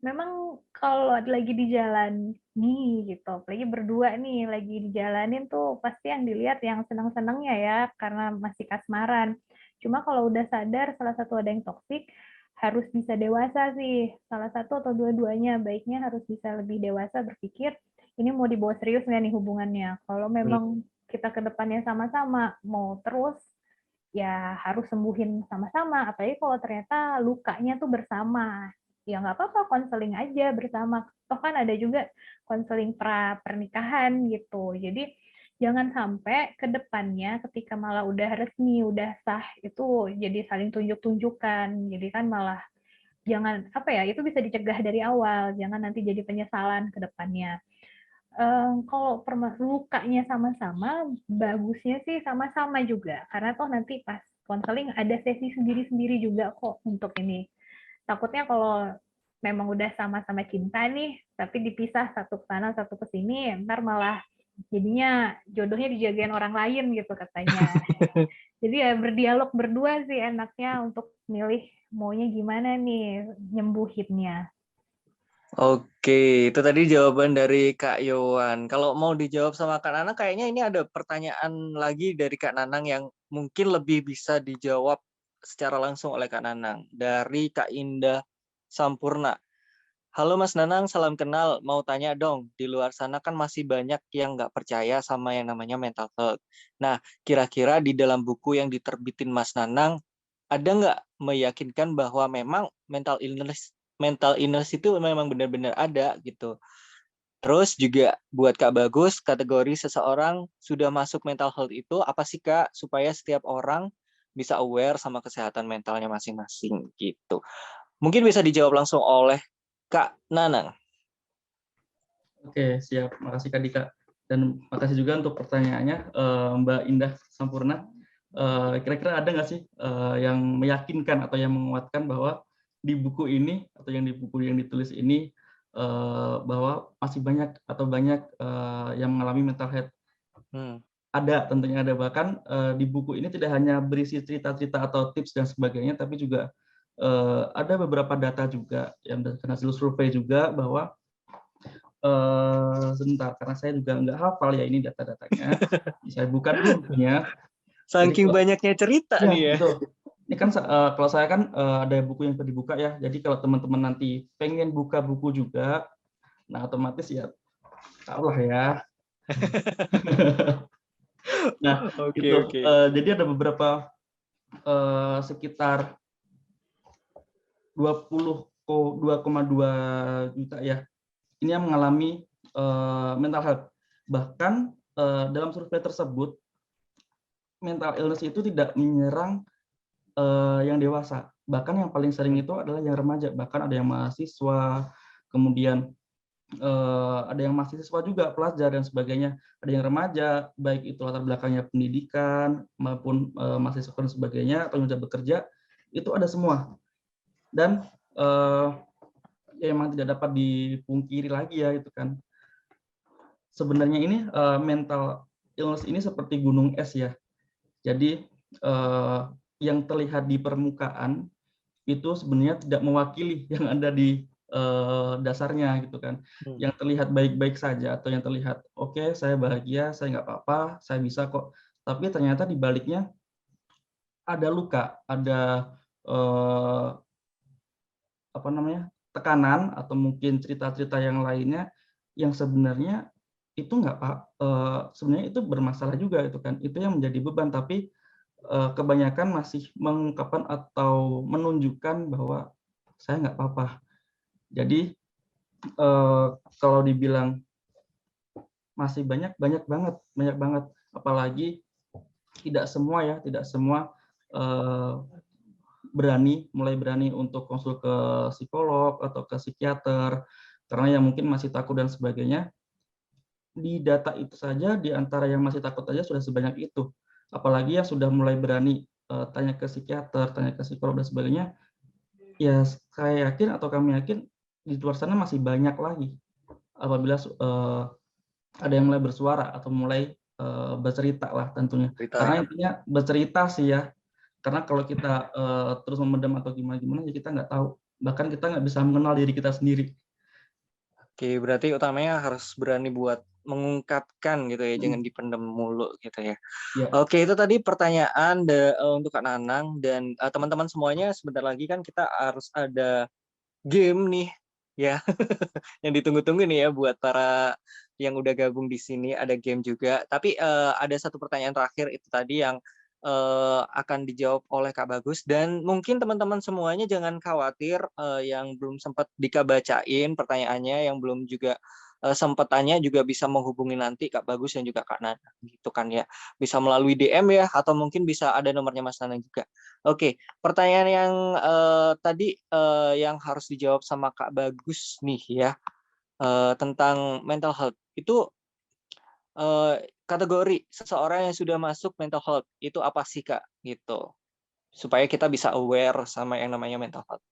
Memang kalau lagi di jalan nih gitu, apalagi berdua nih lagi dijalanin tuh pasti yang dilihat yang senang-senangnya ya karena masih kasmaran. Cuma kalau udah sadar salah satu ada yang toksik, harus bisa dewasa sih. Salah satu atau dua-duanya baiknya harus bisa lebih dewasa berpikir ini mau dibawa serius nggak nih hubungannya. Kalau memang kita ke depannya sama-sama mau terus ya harus sembuhin sama-sama. Apalagi kalau ternyata lukanya tuh bersama. Ya nggak apa-apa, konseling aja bersama. Toh kan ada juga konseling pernikahan gitu. Jadi jangan sampai ke depannya ketika malah udah resmi, udah sah, itu jadi saling tunjuk-tunjukkan. Jadi kan malah jangan, apa ya, itu bisa dicegah dari awal. Jangan nanti jadi penyesalan ke depannya. Kalau lukanya sama-sama, bagusnya sih sama-sama juga. Karena toh nanti pas konseling ada sesi sendiri-sendiri juga kok untuk ini. Takutnya kalau memang udah sama-sama cinta nih, tapi dipisah satu ke sana, satu ke sini, ntar malah jadinya jodohnya dijagain orang lain gitu katanya. Jadi ya berdialog berdua sih enaknya untuk milih maunya gimana nih nyembuhinnya. Oke, itu tadi jawaban dari Kak Yohan. Kalau mau dijawab sama Kak Nanang, kayaknya ini ada pertanyaan lagi dari Kak Nanang yang mungkin lebih bisa dijawab secara langsung oleh Kak Nanang. Dari Kak Indah Sampurna. Halo Mas Nanang, salam kenal. Mau tanya dong, di luar sana kan masih banyak yang nggak percaya sama yang namanya mental health. Nah, kira-kira di dalam buku yang diterbitin Mas Nanang, ada nggak meyakinkan bahwa memang mental illness itu memang benar-benar ada gitu. Terus juga buat Kak Bagus, kategori seseorang sudah masuk mental health itu apa sih Kak, supaya setiap orang bisa aware sama kesehatan mentalnya masing-masing gitu. Mungkin bisa dijawab langsung oleh Kak Nanang. Oke, siap. Makasih Kak Dika. Dan makasih juga untuk pertanyaannya Mbak Indah Sampurna. Kira-kira ada nggak sih yang meyakinkan atau yang menguatkan bahwa di buku ini atau yang di buku yang ditulis ini bahwa masih banyak yang mengalami mental health? Ada, tentunya ada. Bahkan di buku ini tidak hanya berisi cerita-cerita atau tips dan sebagainya, tapi juga ada beberapa data juga yang berdasarkan hasil survei juga bahwa sebentar, karena saya juga nggak hafal ya ini data-datanya. Saya buka dulu bukunya. Saking banyaknya cerita ya, nih ya. Betul. Ini kan kalau saya kan ada buku yang dibuka ya. Jadi kalau teman-teman nanti pengen buka buku juga, nah otomatis ya tahu lah ya. Nah, gitu. Jadi ada beberapa sekitar 2,2 juta ya. Ini yang mengalami mental health. Bahkan dalam survei tersebut mental illness itu tidak menyerang yang dewasa. Bahkan yang paling sering itu adalah yang remaja. Bahkan ada yang mahasiswa, kemudian ada yang mahasiswa juga, pelajar dan sebagainya. Ada yang remaja, baik itu latar belakangnya pendidikan maupun mahasiswa dan sebagainya atau yang sudah bekerja, itu ada semua. Dan ya emang tidak dapat dipungkiri lagi ya itu kan. Sebenarnya ini mental illness ini seperti gunung es ya. Jadi yang terlihat di permukaan itu sebenarnya tidak mewakili yang ada di dasarnya gitu kan. Hmm. Yang terlihat baik-baik saja atau yang terlihat oke, saya bahagia, saya nggak apa-apa, saya bisa kok. Tapi ternyata di baliknya ada luka, ada apa namanya, tekanan atau mungkin cerita-cerita yang lainnya yang sebenarnya itu nggak sebenarnya itu bermasalah juga itu kan. Itu yang menjadi beban, tapi kebanyakan masih mengungkapkan atau menunjukkan bahwa saya nggak apa-apa. Jadi kalau dibilang masih banyak banget. Apalagi tidak semua mulai berani untuk konsul ke psikolog atau ke psikiater karena yang mungkin masih takut dan sebagainya. Di data itu saja, di antara yang masih takut saja sudah sebanyak itu. Apalagi yang sudah mulai berani tanya ke psikiater, tanya ke psikolog dan sebagainya, ya saya yakin atau kami yakin di luar sana masih banyak lagi. Apabila ada yang mulai bersuara atau mulai bercerita lah tentunya. Karena intinya bercerita sih ya. Karena kalau kita terus memendam atau gimana-gimana ya kita nggak tahu. Bahkan kita nggak bisa mengenal diri kita sendiri. Oke, berarti utamanya harus berani buat mengungkapkan gitu ya, jangan dipendam mulu gitu ya. Ya. Oke, itu tadi pertanyaan untuk Kak Nanang dan teman-teman semuanya. Sebentar lagi kan kita harus ada game nih ya, yang ditunggu-tunggu nih ya buat para yang udah gabung di sini, ada game juga. Tapi ada satu pertanyaan terakhir itu tadi yang akan dijawab oleh Kak Bagus, dan mungkin teman-teman semuanya jangan khawatir yang belum sempat Dika bacain pertanyaannya, yang belum juga sempat tanya juga bisa menghubungi nanti Kak Bagus dan juga Kak Nana gitu kan ya. Bisa melalui DM ya, atau mungkin bisa ada nomornya Mas Nana juga. Oke, pertanyaan yang tadi yang harus dijawab sama Kak Bagus nih ya, tentang mental health itu kategori seseorang yang sudah masuk mental health itu apa sih Kak gitu, supaya kita bisa aware sama yang namanya mental health.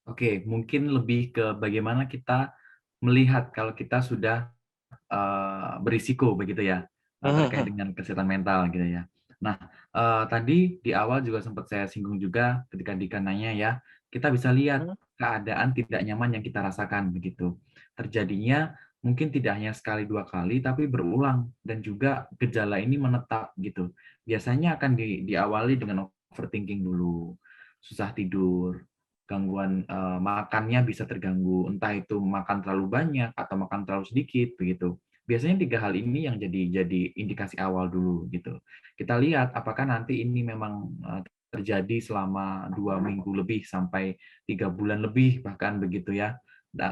Oke, mungkin lebih ke bagaimana kita melihat kalau kita sudah berisiko begitu ya, terkait dengan kesehatan mental gitu ya. Nah, tadi di awal juga sempat saya singgung juga ketika Dika nanya ya, kita bisa lihat keadaan tidak nyaman yang kita rasakan begitu. Terjadinya mungkin tidak hanya sekali dua kali, tapi berulang dan juga gejala ini menetap gitu. Biasanya akan diawali dengan overthinking dulu, susah tidur, gangguan makannya bisa terganggu, entah itu makan terlalu banyak atau makan terlalu sedikit begitu. Biasanya 3 hal ini yang jadi indikasi awal dulu gitu. Kita lihat apakah nanti ini memang terjadi selama 2 minggu lebih sampai 3 bulan lebih bahkan begitu ya.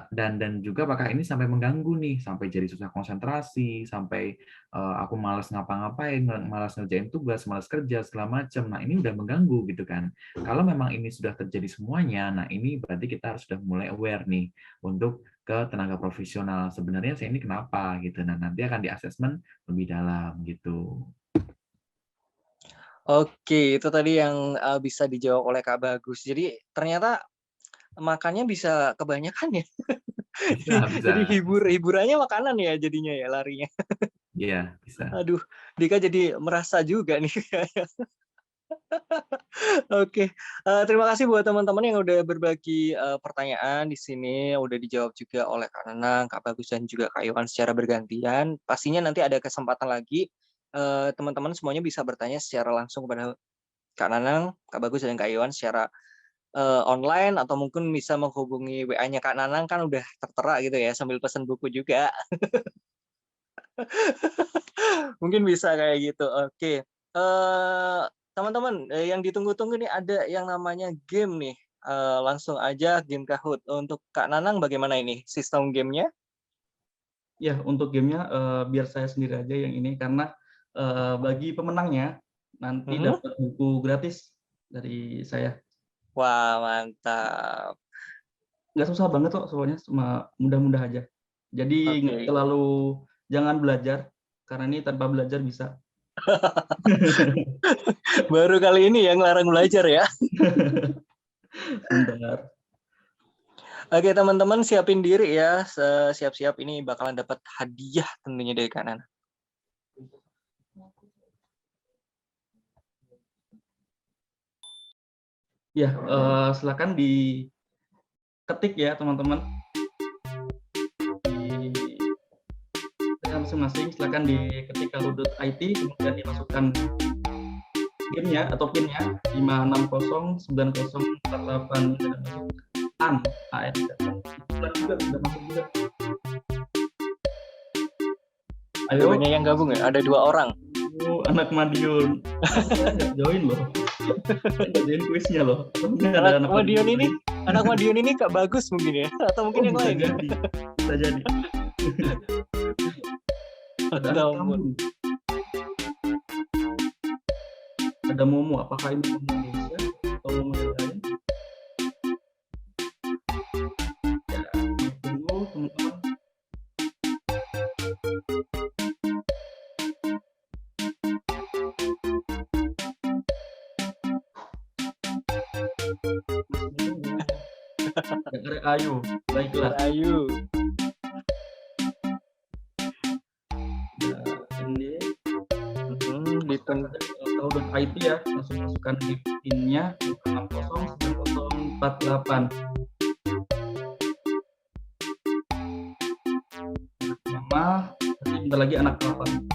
Dan juga apakah ini sampai mengganggu nih, sampai jadi susah konsentrasi, sampai aku malas ngapa-ngapain, malas ngerjain tugas, malas kerja segala macam. Nah, ini udah mengganggu gitu kan. Kalau memang ini sudah terjadi semuanya, nah ini berarti kita harus sudah mulai aware nih untuk ke tenaga profesional. Sebenarnya saya ini kenapa gitu. Nah, nanti akan di-assessment lebih dalam gitu. Oke, itu tadi yang bisa dijawab oleh Kak Bagus. Jadi ternyata makannya bisa kebanyakan ya. Bisa. Jadi hiburannya makanan ya jadinya ya larinya. Iya, bisa. Aduh, Dika jadi merasa juga nih. Oke, terima kasih buat teman-teman yang udah berbagi pertanyaan di sini, udah dijawab juga oleh Kak Nanang, Kak Bagus, dan juga Kak Iwan secara bergantian. Pastinya nanti ada kesempatan lagi, teman-teman semuanya bisa bertanya secara langsung kepada Kak Nanang, Kak Bagus, dan Kak Iwan secara online, atau mungkin bisa menghubungi WA-nya Kak Nanang, kan udah tertera gitu ya, sambil pesan buku juga. Mungkin bisa kayak gitu. Oke. Teman-teman, yang ditunggu-tunggu nih ada yang namanya game nih. Langsung aja game Kahoot. Untuk Kak Nanang bagaimana ini sistem gamenya? Ya, untuk gamenya biar saya sendiri aja yang ini karena bagi pemenangnya nanti dapat buku gratis dari saya. Wah, mantap. Nggak susah banget kok soalnya, cuma mudah-mudah aja. Jadi nggak terlalu jangan belajar karena ini tanpa belajar bisa. Baru kali ini yang ngelarang belajar ya. Bentar. Oke teman-teman, siapin diri ya. Siap-siap, ini bakalan dapat hadiah tentunya dari Kak Nanang. Ya, silakan di ketik ya teman-teman di masing-masing, silakan diketik kalu.it, kemudian dimasukkan PIN-nya atau PIN-nya 5609048 dan masuk AN juga sudah masuk juga. Ayo, Banyak yang gabung ya, ada 2 orang. anak Madiun. Nggak join loh. Nggak join kuisnya loh. Anak Madiun ini Kak Bagus mungkin ya, atau mungkin yang lain ya. Bisa jadi. Ada anak tamu. Ada Momo, apakah ini Momo Indonesia atau Momo yang lain? Ya, tunggu teman-teman. Ayo, baiklah. Ayu. Ya, ini Di IT ya, langsung masukkan di PIN-nya 5609048. Mama, nanti bentar lagi anak 8.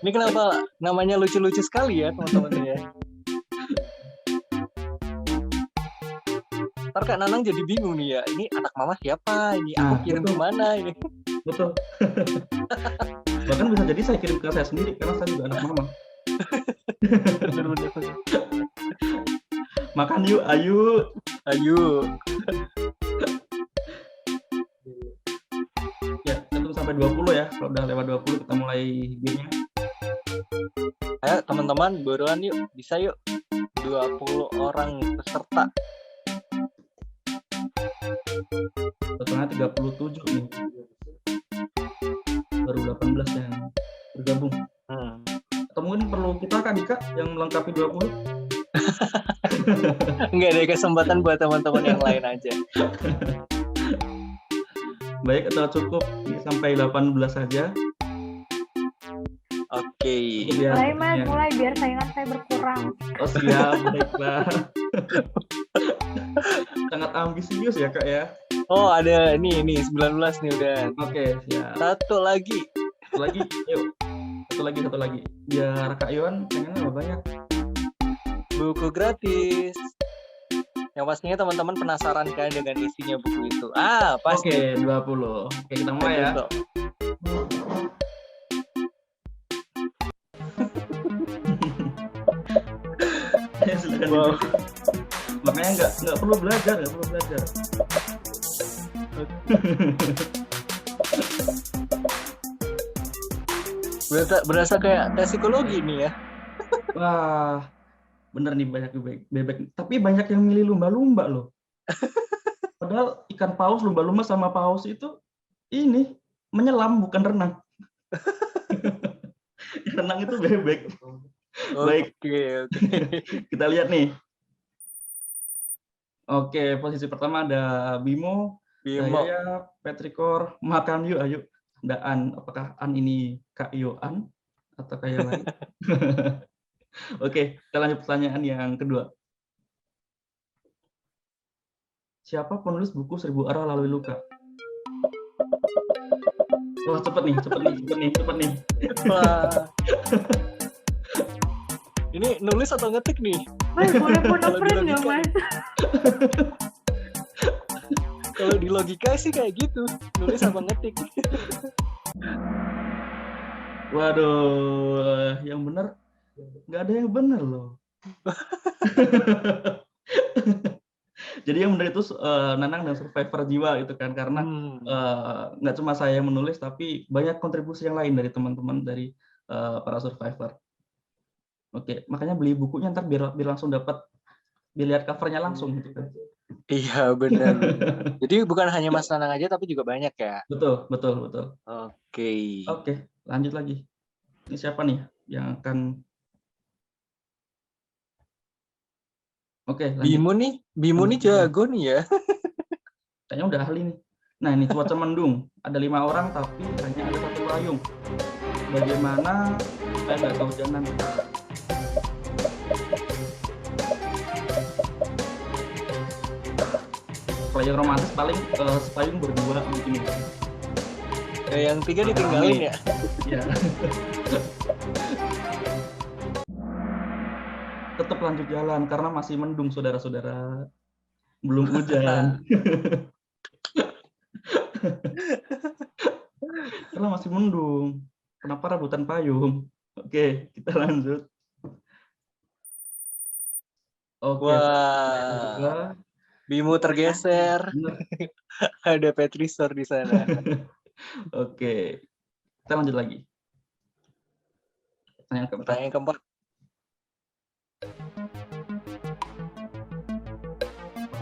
Ini kenapa namanya lucu-lucu sekali ya teman-teman ya. Ntar Kak Nanang jadi bingung nih ya, ini anak mama siapa? Ini aku kirim kemana ini? Betul. Bahkan bisa jadi saya kirim ke saya sendiri karena saya juga anak mama. Bener-bener. Makan yuk, ayo. Ya, 1 sampai 20 ya. Kalau udah lewat 20 kita mulai game-nya. Ayo teman-teman, buruan yuk, bisa yuk. 20 orang peserta. Totalnya 37 nih. Baru 18 yang bergabung. Atau mungkin perlu kita Kak Dika yang melengkapi 20? Enggak ada kesempatan buat teman-teman yang lain aja. Baik, atau cukup sampai 18 saja. Oke. Mulai Mas, mulai biar saingan saya berkurang. Oh siap, baiklah. Sangat ambisius ya Kak ya. Oh ada nih 19 nih udah. Oke, siap. Satu lagi. Yuk. Satu lagi. Biar Kak Yohan pengennya lebih banyak. Buku gratis. Yang pastinya teman-teman penasaran kan dengan isinya buku itu. Pasti. Oke, 20. Oke, kita mulai ya. Ya, silakan. Wow. Makanya nggak perlu belajar. Berasa kayak tes psikologi nih ya. Wah, bener nih banyak bebek. Tapi banyak yang milih lumba-lumba loh. Padahal ikan paus, lumba-lumba sama paus itu ini menyelam bukan renang. Renang itu bebek. Baik. Oke. Kita lihat nih. Oke, posisi pertama ada Bimo. Saya Petrikor, makan yuk, ayo. Ada An, apakah An ini Kak Yohan atau Kak yang lain? Oke, kita lanjut pertanyaan yang kedua. Siapa penulis buku 1000 Arah Lalui Luka? Wah, cepet nih. Wah. Ini nulis atau ngetik nih? Mas, boleh print nggak Mas? Kalau di logika sih kayak gitu, nulis apa ngetik. Waduh, yang benar nggak ada yang benar loh. Jadi yang benar itu Nanang dan Survivor Jiwa gitu kan, karena nggak cuma saya yang menulis, tapi banyak kontribusi yang lain dari teman-teman dari para survivor. Oke, makanya beli bukunya ntar biar langsung dapat, biar lihat covernya langsung gitu kan. Iya benar. Jadi bukan hanya Mas Nanang aja, tapi juga banyak ya. Betul. Oke, lanjut lagi. Ini siapa nih yang akan? Oke, lanjut. Bimo nih jago nih ya. Kayaknya udah ahli nih. Nah ini cuaca mendung. Ada 5 orang tapi hanya ada 1 payung. Bagaimana supaya nggak kehujanan? Kalau yang romantis paling sepayung berdua mungkin ya. Yang 3 ditinggalin ya. Ya. Tetap lanjut jalan karena masih mendung saudara-saudara. Belum hujan. Karena masih mendung. Kenapa rebutan payung? Oke, kita lanjut. Oke. Wah, Bimo tergeser. Ada Petrisor di sana. Oke, kita lanjut lagi. Pertanyaan keempat.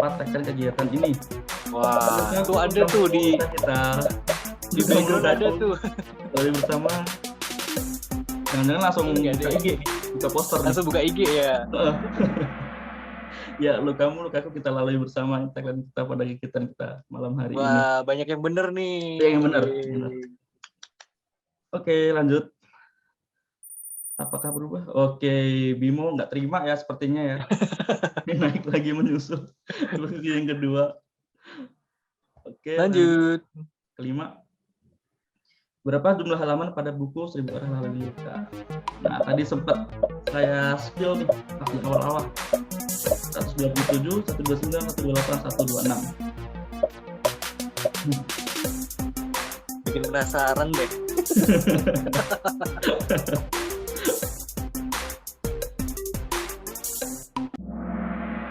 Apa teknik kegiatan ini? Wah, itu ada tuh di background ada tuh. Lari bersama. Jangan-jangan langsung buka IG, buka poster. Langsung buka IG ya. Ya, kamu aku kita lalui bersama tagline kita pada kegiatan kita malam hari ini. Wah, banyak yang bener nih. Yang bener. Oke, lanjut. Apakah berubah? Oke, Bimo nggak terima ya sepertinya ya. Naik lagi menyusul. Posisi yang kedua. Oke, lanjut. Kelima. Berapa jumlah halaman pada buku 1000 Orang Lalu Lintas? Nah, tadi sempat saya spill nih pas di awal-awal. 127, 129, 128, 126. Bikin penasaran deh.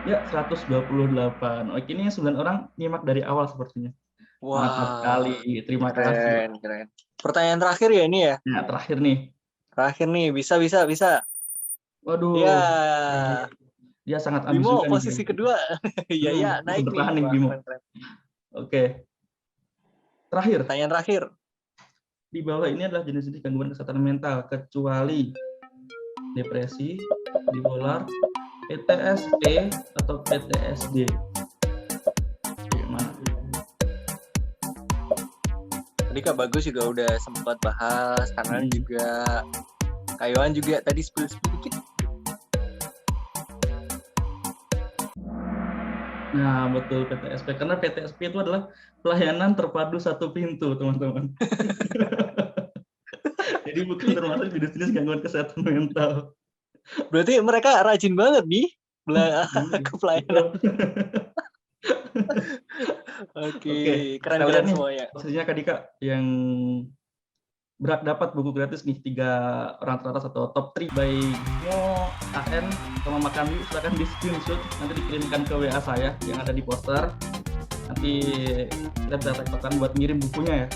Ya, 128. Oke, ini 9 orang nyimak dari awal sepertinya. Wah, mantap sekali. Terima kasih. Keren. Pertanyaan terakhir ya ini ya? Ya, terakhir nih. Terakhir nih, bisa. Waduh. Ya. Dia sangat ambisius. Bimo posisi kedua. Iya, naik bertahan nih. Nih Bimo. Keren. Oke. Terakhir. Pertanyaan terakhir. Di bawah ini adalah jenis-jenis gangguan kesehatan mental kecuali depresi, bipolar, PTSD atau PTSD. Gimana? Tadi Kak Bagus juga udah sempat bahas, karena juga Kayuan juga tadi spill dikit. Nah, betul PTSP. Karena PTSP itu adalah pelayanan terpadu satu pintu, teman-teman. Jadi bukan termasuk jenis-jenis gangguan kesehatan mental. Berarti mereka rajin banget nih ke pelayanan. Oke, keren-keren semuanya. Maksudnya Kak Dika yang berat dapat buku gratis nih 3 orang teratas atau top 3 by Mo, AN, sama Makami. Silakan di screenshot, nanti dikirimkan ke WA saya yang ada di poster. Nanti kita bisa tektokan buat ngirim bukunya ya.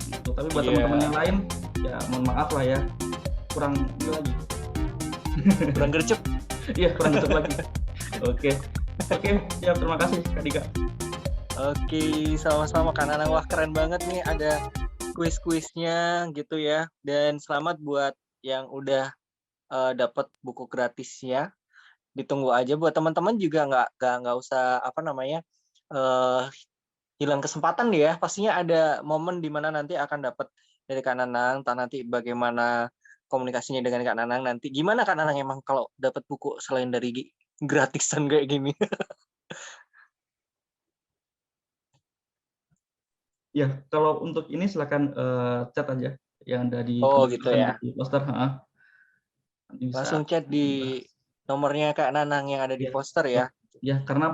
Gitu. Tapi buat teman-teman yang lain, ya mohon maaf lah ya, kurang ini lagi. Kurang gercep. Iya, kurang gercep lagi. Oke, ya terima kasih Kak Dika. Oke, sama-sama Kak Nanang. Wah, keren banget nih ada kuis-kuisnya gitu ya. Dan selamat buat yang udah dapat buku gratisnya. Ditunggu aja buat teman-teman juga nggak usah hilang kesempatan ya. Pastinya ada momen di mana nanti akan dapat dari Kak Nanang. Entah nanti bagaimana komunikasinya dengan Kak Nanang nanti. Gimana Kak Nanang emang kalau dapat buku selain dari gratisan kayak gini? Ya, kalau untuk ini silakan chat aja yang ada di gitu ya. Di poster. Langsung chat di nomornya Kak Nanang yang ada di poster ya. Ya, karena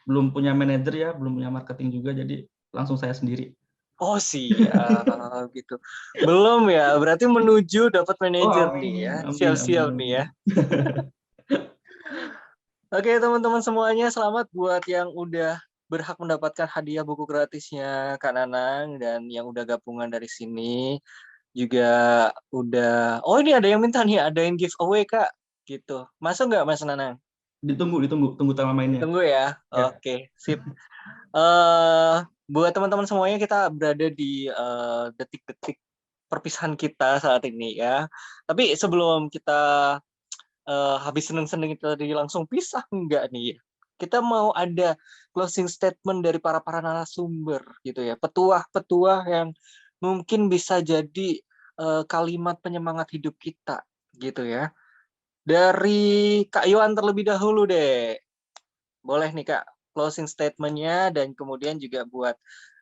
belum punya manajer ya, belum punya marketing juga, jadi langsung saya sendiri. Oh siap gitu. Belum ya, berarti menuju dapat manajer nih ya. Siap-siap nih ya. Oke teman-teman semuanya, selamat buat yang udah berhak mendapatkan hadiah buku gratisnya Kak Nanang, dan yang udah gabungan dari sini juga udah. Oh ini ada yang minta nih, ada yang giveaway Kak, gitu. Masuk nggak Mas Nanang? Tunggu tema mainnya. Tunggu ya. Oke, sip. Buat teman-teman semuanya, kita berada di detik-detik perpisahan kita saat ini ya. Tapi sebelum kita habis seneng-seneng kita langsung pisah enggak nih? Kita mau ada closing statement dari para narasumber gitu ya. Petuah-petuah yang mungkin bisa jadi kalimat penyemangat hidup kita gitu ya. Dari Kak Yohan terlebih dahulu deh. Boleh nih Kak, closing statement-nya dan kemudian juga buat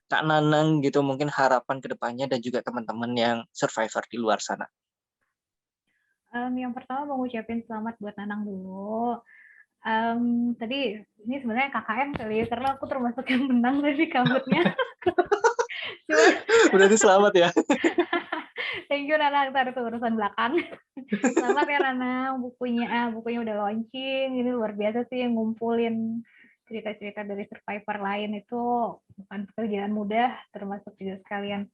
Kak Nanang gitu mungkin harapan ke depannya dan juga teman-teman yang survivor di luar sana. Yang pertama mau ngucapin selamat buat Nanang dulu. Tadi ini sebenarnya KKN kali ya, karena aku termasuk yang menang tadi kabutnya. Cuma Berarti selamat ya. thank you Nanang, ntar itu urusan belakang. Selamat ya Nanang, bukunya udah launching. Ini luar biasa sih ngumpulin cerita-cerita dari survivor lain itu bukan pekerjaan mudah, termasuk juga sekalian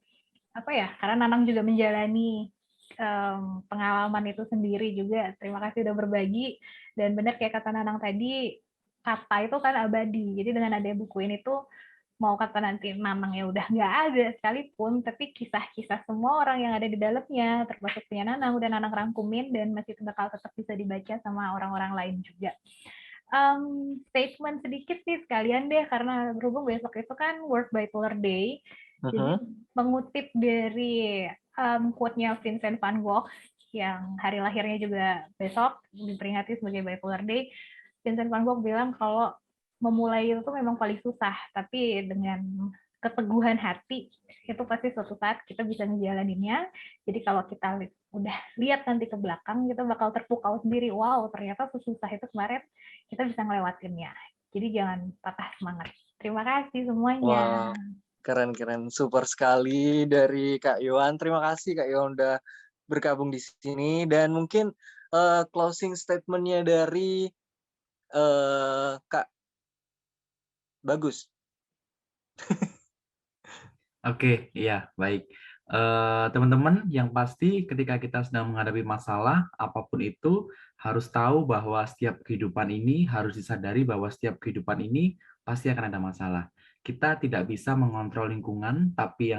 apa ya, karena Nanang juga menjalani pengalaman itu sendiri juga. Terima kasih udah berbagi, dan benar kayak kata Nanang tadi, kata itu kan abadi. Jadi dengan ada buku ini tuh, mau kata nanti Nanang ya udah nggak ada sekalipun, tapi kisah-kisah semua orang yang ada di dalamnya, termasuk punya Nanang, udah Nanang rangkumin dan masih bakal tetap bisa dibaca sama orang-orang lain juga. Statement sedikit sih sekalian deh, karena berhubung besok itu kan World Bipolar Day, jadi mengutip dari quote-nya Vincent van Gogh yang hari lahirnya juga besok diperingati sebagai Bipolar Day. Vincent van Gogh bilang kalau memulai itu memang paling susah, tapi dengan keteguhan hati itu pasti suatu saat kita bisa ngejalaninnya. Jadi kalau kita udah lihat nanti ke belakang, kita bakal terpukau sendiri, wow ternyata sesusah itu kemarin kita bisa ngelewatinnya. Jadi jangan patah semangat. Terima kasih semuanya. Wah, keren-keren, super sekali dari Kak Yohan. Terima kasih Kak Yohan udah bergabung di sini, dan mungkin closing statement-nya dari Kak Bagus. Oke, iya, baik. Teman-teman, yang pasti ketika kita sedang menghadapi masalah, apapun itu, harus tahu bahwa setiap kehidupan ini, harus disadari bahwa setiap kehidupan ini pasti akan ada masalah. Kita tidak bisa mengontrol lingkungan, tapi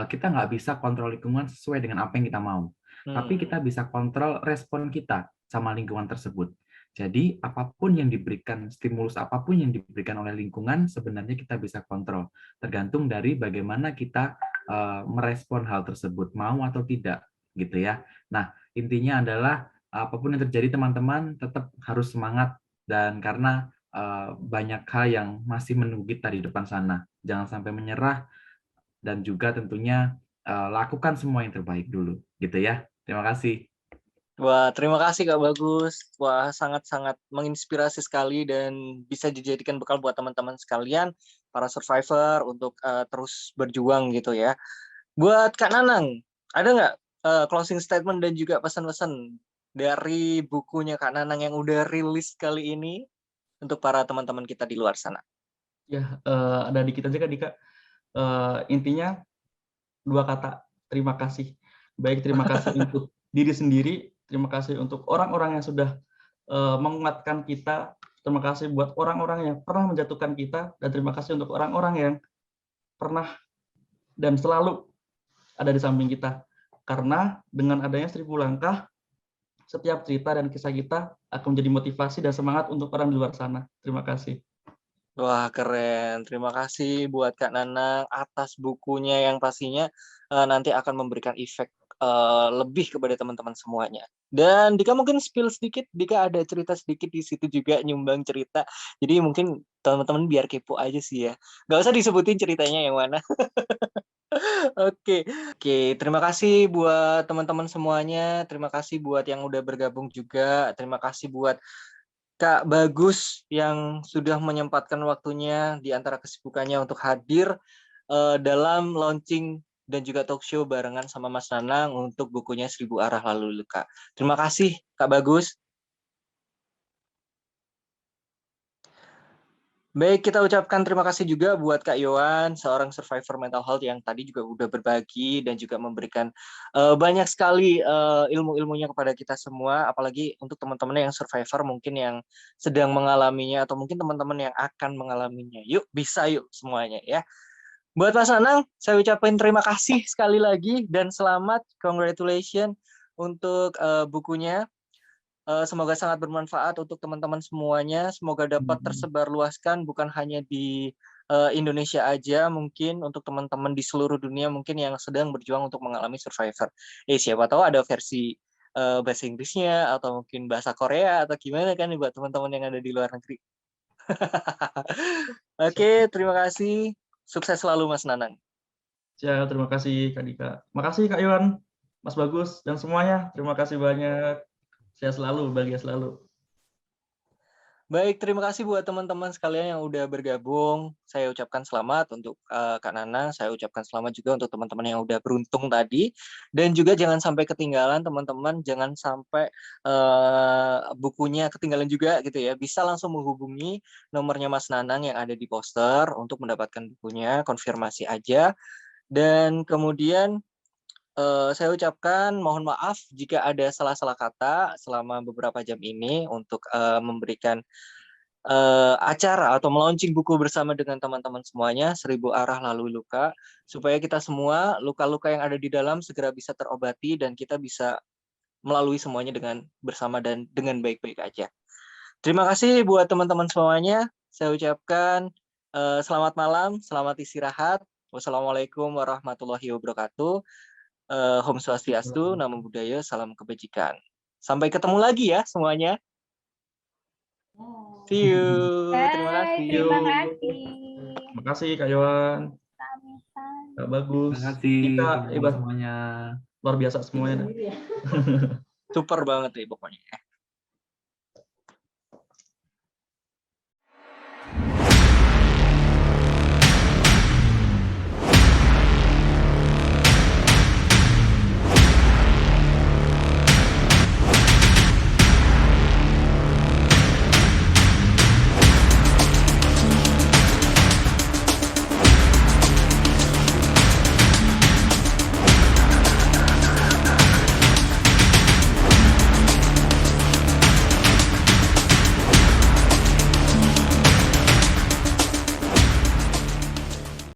kita nggak bisa kontrol lingkungan sesuai dengan apa yang kita mau. Tapi kita bisa kontrol respon kita sama lingkungan tersebut. Jadi, apapun yang diberikan, stimulus apapun yang diberikan oleh lingkungan, sebenarnya kita bisa kontrol. Tergantung dari bagaimana kita merespon hal tersebut, mau atau tidak, gitu ya. Nah, intinya adalah apapun yang terjadi, teman-teman tetap harus semangat, dan karena banyak hal yang masih menunggu kita di depan sana. Jangan sampai menyerah, dan juga tentunya lakukan semua yang terbaik dulu, gitu ya. Terima kasih. Wah, terima kasih Kak Bagus. Wah, sangat-sangat menginspirasi sekali dan bisa dijadikan bekal buat teman-teman sekalian, para survivor, untuk terus berjuang gitu ya. Buat Kak Nanang, ada nggak closing statement dan juga pesan-pesan dari bukunya Kak Nanang yang udah rilis kali ini untuk para teman-teman kita di luar sana? Ya, ada dikit aja Kak Dika. Intinya 2 kata, terima kasih. Baik terima kasih untuk diri sendiri, terima kasih untuk orang-orang yang sudah menguatkan kita, terima kasih buat orang-orang yang pernah menjatuhkan kita, dan terima kasih untuk orang-orang yang pernah dan selalu ada di samping kita. Karena dengan adanya 1000 langkah, setiap cerita dan kisah kita akan menjadi motivasi dan semangat untuk orang di luar sana. Terima kasih. Wah, keren. Terima kasih buat Kak Nanang atas bukunya yang pastinya nanti akan memberikan efek lebih kepada teman-teman semuanya. Dan Dika mungkin spill sedikit, Dika ada cerita sedikit di situ juga, nyumbang cerita. Jadi mungkin teman-teman biar kepo aja sih ya. Nggak usah disebutin ceritanya yang mana. Oke, terima kasih buat teman-teman semuanya. Terima kasih buat yang udah bergabung juga. Terima kasih buat Kak Bagus yang sudah menyempatkan waktunya di antara kesibukannya untuk hadir dalam launching dan juga talk show barengan sama Mas Nanang untuk bukunya 1000 Arah Lalu Luka. Terima kasih Kak Bagus. Baik, kita ucapkan terima kasih juga buat Kak Yohan, seorang survivor mental health yang tadi juga udah berbagi dan juga memberikan banyak sekali ilmu-ilmunya kepada kita semua, apalagi untuk teman-teman yang survivor mungkin yang sedang mengalaminya atau mungkin teman-teman yang akan mengalaminya. Yuk, bisa yuk semuanya ya. Buat Mas Nanang, saya ucapkan terima kasih sekali lagi dan selamat, congratulations untuk bukunya. Semoga sangat bermanfaat untuk teman-teman semuanya. Semoga dapat tersebar luaskan bukan hanya di Indonesia aja, mungkin untuk teman-teman di seluruh dunia mungkin yang sedang berjuang untuk mengalami survivor. Siapa tahu ada versi bahasa Inggrisnya atau mungkin bahasa Korea atau gimana kan buat teman-teman yang ada di luar negeri. Oke, terima kasih. Sukses selalu Mas Nanang. Siap, terima kasih Kak Dika. Makasih Kak Iwan, Mas Bagus, dan semuanya. Terima kasih banyak. Sehat selalu, bahagia selalu. Baik, terima kasih buat teman-teman sekalian yang udah bergabung. Saya ucapkan selamat untuk Kak Nana, saya ucapkan selamat juga untuk teman-teman yang udah beruntung tadi. Dan juga jangan sampai ketinggalan teman-teman, jangan sampai bukunya ketinggalan juga gitu ya. Bisa langsung menghubungi nomornya Mas Nanang yang ada di poster untuk mendapatkan bukunya, konfirmasi aja. Dan kemudian saya ucapkan mohon maaf jika ada salah-salah kata selama beberapa jam ini untuk memberikan acara atau melaunching buku bersama dengan teman-teman semuanya, 1000 Arah Lalu Luka, supaya kita semua luka-luka yang ada di dalam segera bisa terobati dan kita bisa melalui semuanya dengan bersama dan dengan baik-baik aja. Terima kasih buat teman-teman semuanya. Saya ucapkan selamat malam, selamat istirahat. Wassalamualaikum warahmatullahi wabarakatuh. Om Swastiastu, Namo Buddhaya, salam kebajikan. Sampai ketemu lagi ya semuanya. See you. Terima Bye, kasih. terima kasih. Terima kasih Kak Iwan, Sami-sami. Kak Bagus, Terima kasih Dika, teman-teman semuanya. luar biasa semuanya. Super banget nih pokoknya.